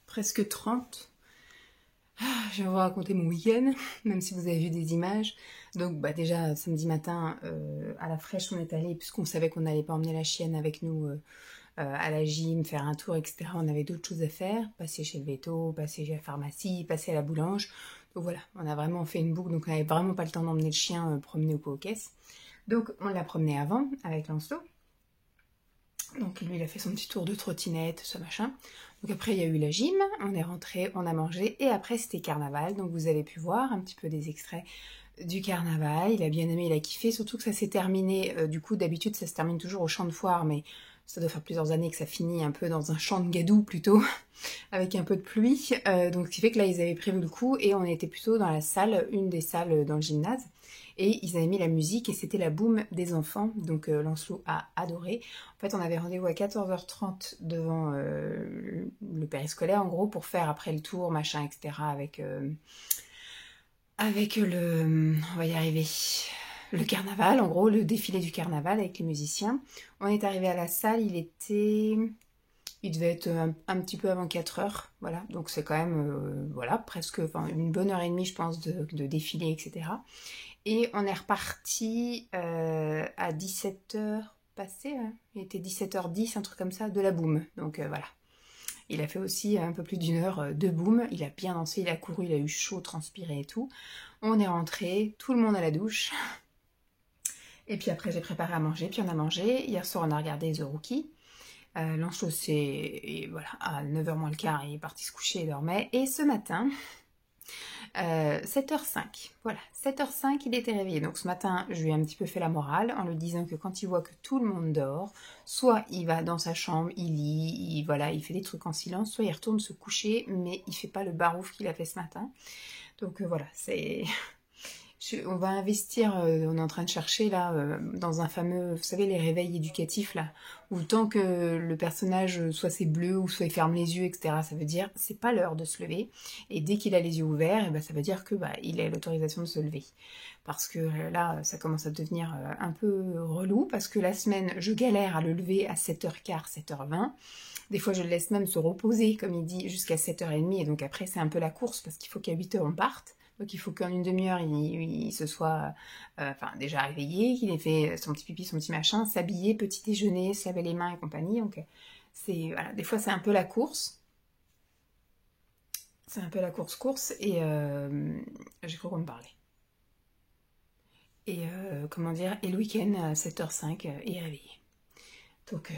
[SPEAKER 2] presque 30. Je vais vous raconter mon week-end, même si vous avez vu des images. Donc bah déjà samedi matin à la fraîche on est allé, puisqu'on savait qu'on n'allait pas emmener la chienne avec nous à la gym, faire un tour, etc. On avait d'autres choses à faire, passer chez le véto, passer chez la pharmacie, passer à la boulange. Donc voilà, on a vraiment fait une boucle, donc on n'avait vraiment pas le temps d'emmener le chien promener au pot aux caisses. Donc on l'a promené avant avec Lancelot. Donc lui il a fait son petit tour de trottinette, ce machin. Donc après il y a eu la gym, on est rentré, on a mangé et après c'était carnaval. Donc vous avez pu voir un petit peu des extraits du carnaval. Il a bien aimé, il a kiffé, surtout que ça s'est terminé, du coup d'habitude ça se termine toujours au champ de foire, mais ça doit faire plusieurs années que ça finit un peu dans un champ de gadou plutôt, avec un peu de pluie. Donc ce qui fait que là ils avaient prévu le coup et on était plutôt dans la salle, une des salles dans le gymnase. Et ils avaient mis la musique et c'était la boum des enfants. Donc Lancelot a adoré. En fait, on avait rendez-vous à 14h30 devant le périscolaire, en gros, pour faire après le tour, machin, etc. Avec le... On va y arriver. Le carnaval, en gros, le défilé du carnaval avec les musiciens. On est arrivé à la salle, il était Il devait être un petit peu avant 4 heures, voilà. Donc c'est quand même, voilà, presque, enfin, une bonne heure et demie, je pense, de défilé, etc. Et on est reparti à 17 heures passées, hein. Il était 17h10, un truc comme ça, de la boum. Donc voilà. Il a fait aussi un peu plus d'une heure de boum. Il a bien dansé, il a couru, il a eu chaud, transpiré et tout. On est rentré, tout le monde à la douche. Et puis après, j'ai préparé à manger, puis on a mangé. Hier soir, on a regardé The Rookie. Lancelot, voilà, à 9h moins le quart, il est parti se coucher, il dormait. Et ce matin, 7h05, voilà, 7h05, il était réveillé. Donc ce matin, je lui ai un petit peu fait la morale en lui disant que quand il voit que tout le monde dort, soit il va dans sa chambre, il lit, voilà, il fait des trucs en silence, soit il retourne se coucher, mais il fait pas le barouf qu'il a fait ce matin. Donc voilà, c'est... On va investir, on est en train de chercher là, dans un fameux, vous savez, les réveils éducatifs là, où tant que le personnage soit c'est bleu ou soit il ferme les yeux, etc., ça veut dire c'est pas l'heure de se lever. Et dès qu'il a les yeux ouverts, et ben, ça veut dire que il a l'autorisation de se lever. Parce que là, ça commence à devenir un peu relou, parce que la semaine, je galère à le lever à 7h15, 7h20. Des fois, je le laisse même se reposer, comme il dit, jusqu'à 7h30, et donc après, c'est un peu la course, parce qu'il faut qu'à 8h, on parte. Donc il faut qu'en une demi-heure, il se soit déjà réveillé, qu'il ait fait son petit pipi, son petit machin, s'habiller, petit déjeuner, se laver les mains et compagnie. Donc voilà, des fois c'est un peu la course. C'est un peu la course et j'ai cru qu'on me parlait. Et comment dire, et le week-end à 7h05, il est réveillé. Donc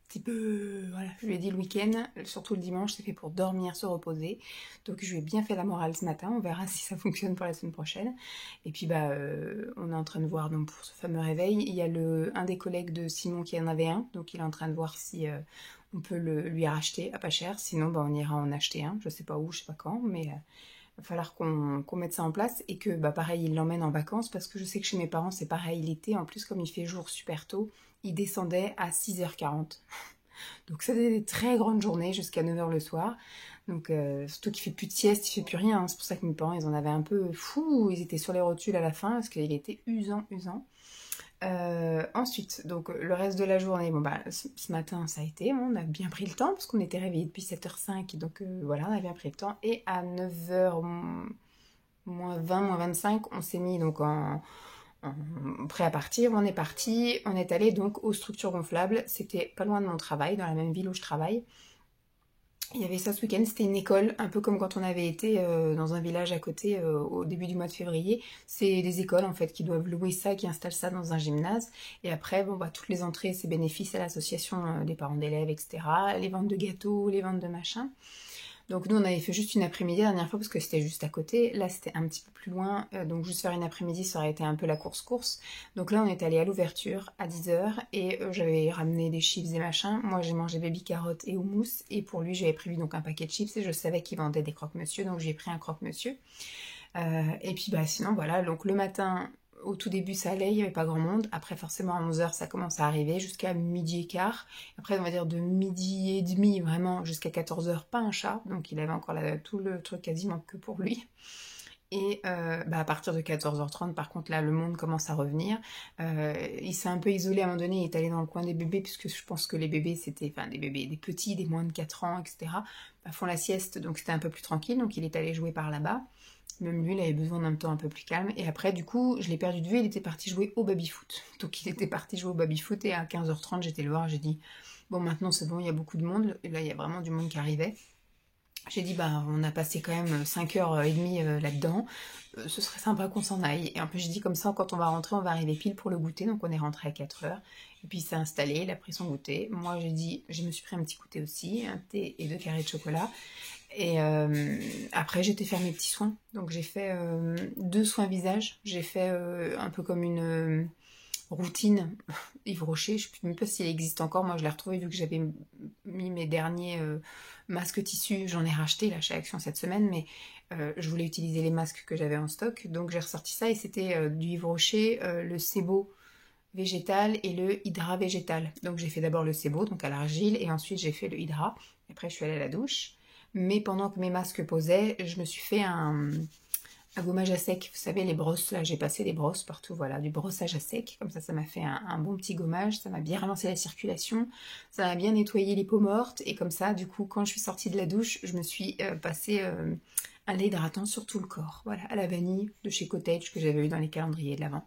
[SPEAKER 2] petit peu, voilà, je lui ai dit le week-end, surtout le dimanche, c'est fait pour dormir, se reposer. Donc je lui ai bien fait la morale ce matin, on verra si ça fonctionne pour la semaine prochaine. Et puis on est en train de voir donc pour ce fameux réveil, il y a un des collègues de Simon qui en avait un, donc il est en train de voir si on peut lui racheter à pas cher, sinon on ira en acheter un, je sais pas où, je sais pas quand, mais il va falloir qu'on mette ça en place et que pareil il l'emmène en vacances parce que je sais que chez mes parents c'est pareil l'été, en plus comme il fait jour super tôt, il descendait à 6h40. Donc ça faisait des très grandes journées jusqu'à 9h le soir. Donc surtout qu'il fait plus de sieste, il fait plus rien. Hein. C'est pour ça que mes parents ils en avaient un peu fou, ils étaient sur les rotules à la fin parce qu'il était usant. Ensuite, donc le reste de la journée, ce matin ça a été, on a bien pris le temps parce qu'on était réveillés depuis 7h05, donc voilà, on a bien pris le temps. Et à 9h moins 20, moins 25, on s'est mis donc prêt à partir, on est parti, on est allé donc aux structures gonflables, c'était pas loin de mon travail, dans la même ville où je travaille. Il y avait ça ce week-end, c'était une école, un peu comme quand on avait été dans un village à côté au début du mois de février. C'est des écoles en fait qui doivent louer ça, qui installent ça dans un gymnase. Et après, toutes les entrées, c'est bénéfice à l'association des parents d'élèves, etc. Les ventes de gâteaux, les ventes de machins. Donc nous on avait fait juste une après-midi la dernière fois parce que c'était juste à côté, là c'était un petit peu plus loin, donc juste faire une après-midi ça aurait été un peu la course. Donc là on est allé à l'ouverture à 10h et j'avais ramené des chips et machin, moi j'ai mangé baby carottes et houmous et pour lui j'avais prévu donc un paquet de chips et je savais qu'il vendait des croque-monsieur donc j'ai pris un croque-monsieur. Et puis sinon voilà, donc le matin au tout début ça allait, il n'y avait pas grand monde. Après forcément à 11h ça commence à arriver jusqu'à midi et quart. Après on va dire de midi et demi vraiment jusqu'à 14h pas un chat. Donc il avait encore tout le truc quasiment que pour lui. Et à partir de 14h30 par contre là le monde commence à revenir. Il s'est un peu isolé à un moment donné, il est allé dans le coin des bébés puisque je pense que les bébés c'était, des bébés, des petits, des moins de 4 ans, etc. Font la sieste donc c'était un peu plus tranquille donc il est allé jouer par là-bas. Même lui, il avait besoin d'un temps un peu plus calme. Et après, du coup, je l'ai perdu de vue, il était parti jouer au baby-foot. Donc il était parti jouer au baby-foot et à 15h30, j'étais le voir, j'ai dit, bon, maintenant c'est bon, il y a beaucoup de monde. Et là, il y a vraiment du monde qui arrivait. J'ai dit, on a passé quand même 5h30 là-dedans. Ce serait sympa qu'on s'en aille. Et en plus, j'ai dit comme ça, quand on va rentrer, on va arriver pile pour le goûter. Donc on est rentré à 4h. Et puis il s'est installé, il a pris son goûter. Moi, je me suis pris un petit goûter aussi, un thé et 2 carrés de chocolat. Et après, j'étais faire mes petits soins. Donc j'ai fait 2 soins visage. J'ai fait un peu comme une routine Yves Rocher. Je ne sais même pas s'il existe encore. Moi, je l'ai retrouvé vu que j'avais mis mes derniers masques tissus. J'en ai racheté là chez Action cette semaine, mais je voulais utiliser les masques que j'avais en stock. Donc j'ai ressorti ça et c'était du Yves Rocher, le Sebo végétal et le Hydra végétal. Donc j'ai fait d'abord le Sebo, donc à l'argile, et ensuite j'ai fait le Hydra. Après, je suis allée à la douche. Mais pendant que mes masques posaient, je me suis fait
[SPEAKER 1] à gommage à sec. Vous savez, les brosses, là, j'ai passé des brosses partout, voilà, du brossage à sec. Comme ça m'a fait un bon petit gommage, ça m'a bien relancé la circulation, ça m'a bien nettoyé les peaux mortes. Et comme ça, du coup, quand je suis sortie de la douche, je me suis passé un lait hydratant sur tout le corps. Voilà, à la vanille de chez Cottage que j'avais eu dans les calendriers de l'Avent.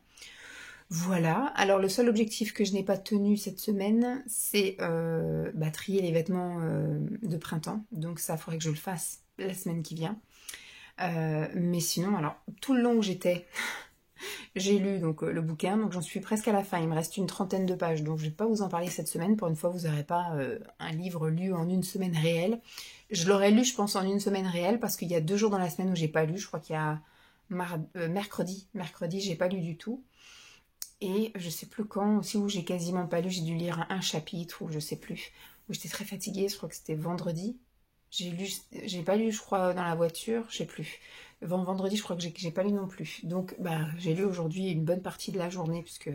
[SPEAKER 1] Voilà, alors le seul objectif que je n'ai pas tenu cette semaine, c'est trier les vêtements de printemps. Donc ça, il faudrait que je le fasse la semaine qui vient. Mais sinon, alors, tout le long où j'étais, j'ai lu donc le bouquin, donc j'en suis presque à la fin. Il me reste une trentaine de pages, donc je ne vais pas vous en parler cette semaine. Pour une fois, vous n'aurez pas un livre lu en une semaine réelle. Je l'aurais lu, je pense, en une semaine réelle, parce qu'il y a 2 jours dans la semaine où j'ai pas lu. Je crois qu'il y a mercredi, j'ai pas lu du tout. Et je sais plus quand aussi où j'ai quasiment pas lu, j'ai dû lire un chapitre ou je sais plus, où j'étais très fatiguée, je crois que c'était vendredi. J'ai pas lu je crois dans la voiture, je sais plus. Vendredi je crois que j'ai pas lu non plus. Donc j'ai lu aujourd'hui une bonne partie de la journée puisque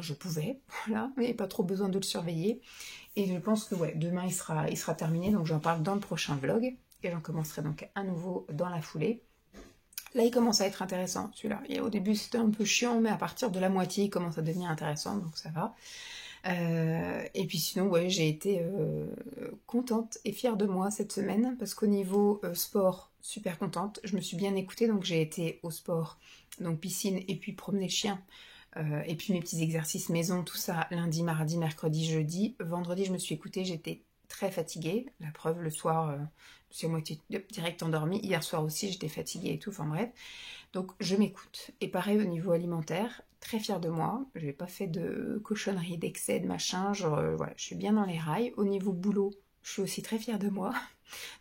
[SPEAKER 1] je pouvais, voilà, mais pas trop besoin de le surveiller. Et je pense que ouais, demain il sera terminé, donc j'en parle dans le prochain vlog. Et j'en commencerai donc à nouveau dans la foulée. Là, il commence à être intéressant, celui-là. Et au début, c'était un peu chiant, mais à partir de la moitié, il commence à devenir intéressant, donc ça va. Et puis sinon, ouais, j'ai été contente et fière de moi cette semaine, parce qu'au niveau sport, super contente. Je me suis bien écoutée, donc j'ai été au sport, donc piscine, et puis promener le chien. Et puis mes petits exercices maison, tout ça, lundi, mardi, mercredi, jeudi. Vendredi, je me suis écoutée, j'étais très fatiguée. La preuve, le soir, je suis à moitié direct endormie. Hier soir aussi, j'étais fatiguée et tout, enfin bref. Donc je m'écoute. Et pareil au niveau alimentaire, très fière de moi. Je n'ai pas fait de cochonnerie, d'excès, de machin. Voilà, je suis bien dans les rails. Au niveau boulot, je suis aussi très fière de moi.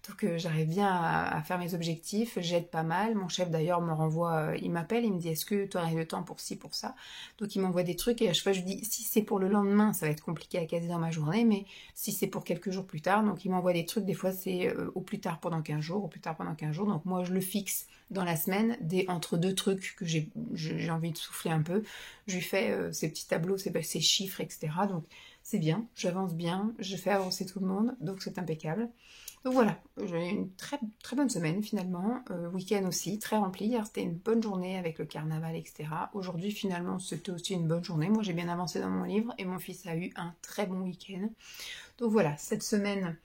[SPEAKER 1] Donc j'arrive bien à faire mes objectifs, j'aide pas mal. Mon chef d'ailleurs me renvoie, il m'appelle, il me dit est-ce que tu aurais le temps pour ci, pour ça. Donc il m'envoie des trucs et à chaque fois je lui dis si c'est pour le lendemain, ça va être compliqué à caser dans ma journée, mais si c'est pour quelques jours plus tard, donc il m'envoie des trucs, des fois c'est au plus tard pendant 15 jours, au plus tard pendant 15 jours. Donc moi je le fixe dans la semaine, entre 2 trucs que j'ai envie de souffler un peu. Je lui fais ces petits tableaux, ces chiffres, etc. Donc c'est bien, j'avance bien, je fais avancer tout le monde, donc c'est impeccable. Donc voilà, j'ai eu une très, très bonne semaine finalement, week-end aussi, très rempli. Hier c'était une bonne journée avec le carnaval, etc. Aujourd'hui finalement c'était aussi une bonne journée. Moi j'ai bien avancé dans mon livre et mon fils a eu un très bon week-end. Donc voilà, cette semaine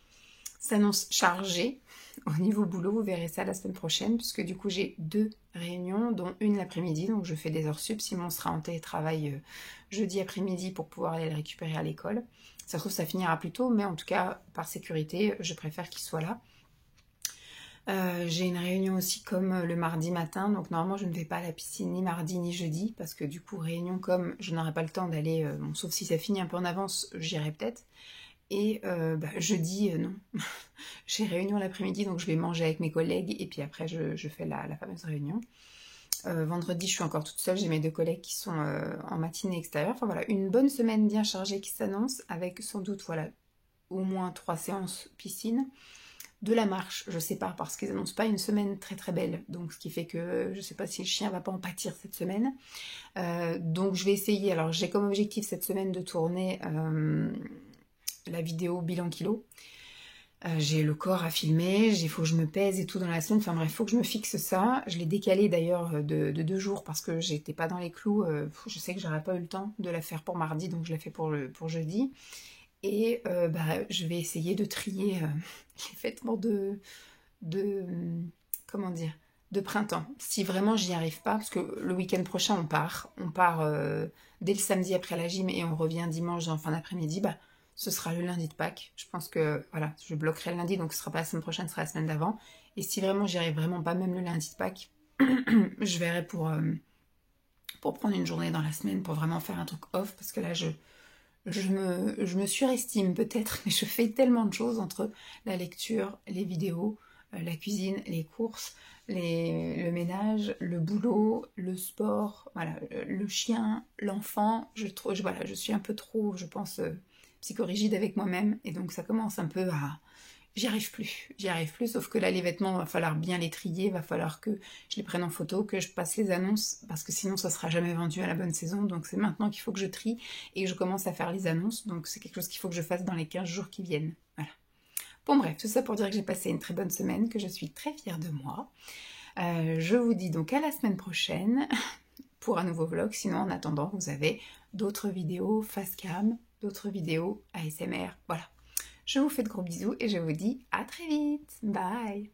[SPEAKER 1] s'annonce chargée au niveau boulot, vous verrez ça la semaine prochaine, puisque du coup j'ai 2 réunions, dont une l'après-midi, donc je fais des heures sup. Simon sera en télétravail jeudi après-midi pour pouvoir aller le récupérer à l'école. Ça se trouve ça finira plus tôt, mais en tout cas par sécurité je préfère qu'il soit là. J'ai une réunion aussi comme le mardi matin, donc normalement je ne vais pas à la piscine ni mardi ni jeudi, parce que du coup réunion comme je n'aurai pas le temps d'aller, sauf si ça finit un peu en avance, j'irai peut-être. Et jeudi, non. J'ai réunion l'après-midi, donc je vais manger avec mes collègues et puis après je fais la fameuse réunion. Vendredi, je suis encore toute seule, j'ai mes 2 collègues qui sont en matinée extérieure. Enfin voilà, une bonne semaine bien chargée qui s'annonce avec sans doute voilà, au moins 3 séances piscine. De la marche, je sais pas, parce qu'ils annoncent pas une semaine très très belle, donc ce qui fait que je sais pas si le chien va pas en pâtir cette semaine. Donc je vais essayer, alors j'ai comme objectif cette semaine de tourner la vidéo bilan kilo. J'ai le corps à filmer, il faut que je me pèse et tout dans la semaine, enfin bref, il faut que je me fixe ça. Je l'ai décalé d'ailleurs de 2 jours parce que j'étais pas dans les clous, je sais que j'aurais pas eu le temps de la faire pour mardi, donc je la fais pour jeudi. Et je vais essayer de trier les vêtements comment dire, de printemps. Si vraiment j'y arrive pas, parce que le week-end prochain on part dès le samedi après la gym et on revient dimanche en fin d'après-midi, ce sera le lundi de Pâques. Je pense que voilà, je bloquerai le lundi, donc ce sera pas la semaine prochaine, ce sera la semaine d'avant. Et si vraiment j'y arrive vraiment pas, même le lundi de Pâques, je verrai pour prendre une journée dans la semaine pour vraiment faire un truc off, parce que là je me surestime peut-être, mais je fais tellement de choses entre la lecture, les vidéos, la cuisine, les courses, le ménage, le boulot, le sport, voilà, le chien, l'enfant. Je suis un peu trop, je pense, psychorigide avec moi-même, et donc ça commence un peu à... J'y arrive plus, sauf que là les vêtements, va falloir bien les trier, va falloir que je les prenne en photo, que je passe les annonces, parce que sinon ça sera jamais vendu à la bonne saison, donc c'est maintenant qu'il faut que je trie et que je commence à faire les annonces, donc c'est quelque chose qu'il faut que je fasse dans les 15 jours qui viennent, voilà. Bon bref, tout ça pour dire que j'ai passé une très bonne semaine, que je suis très fière de moi. Je vous dis donc à la semaine prochaine pour un nouveau vlog. Sinon, en attendant, vous avez d'autres vidéos face cam, d'autres vidéos ASMR. Voilà. Je vous fais de gros bisous et je vous dis à très vite. Bye!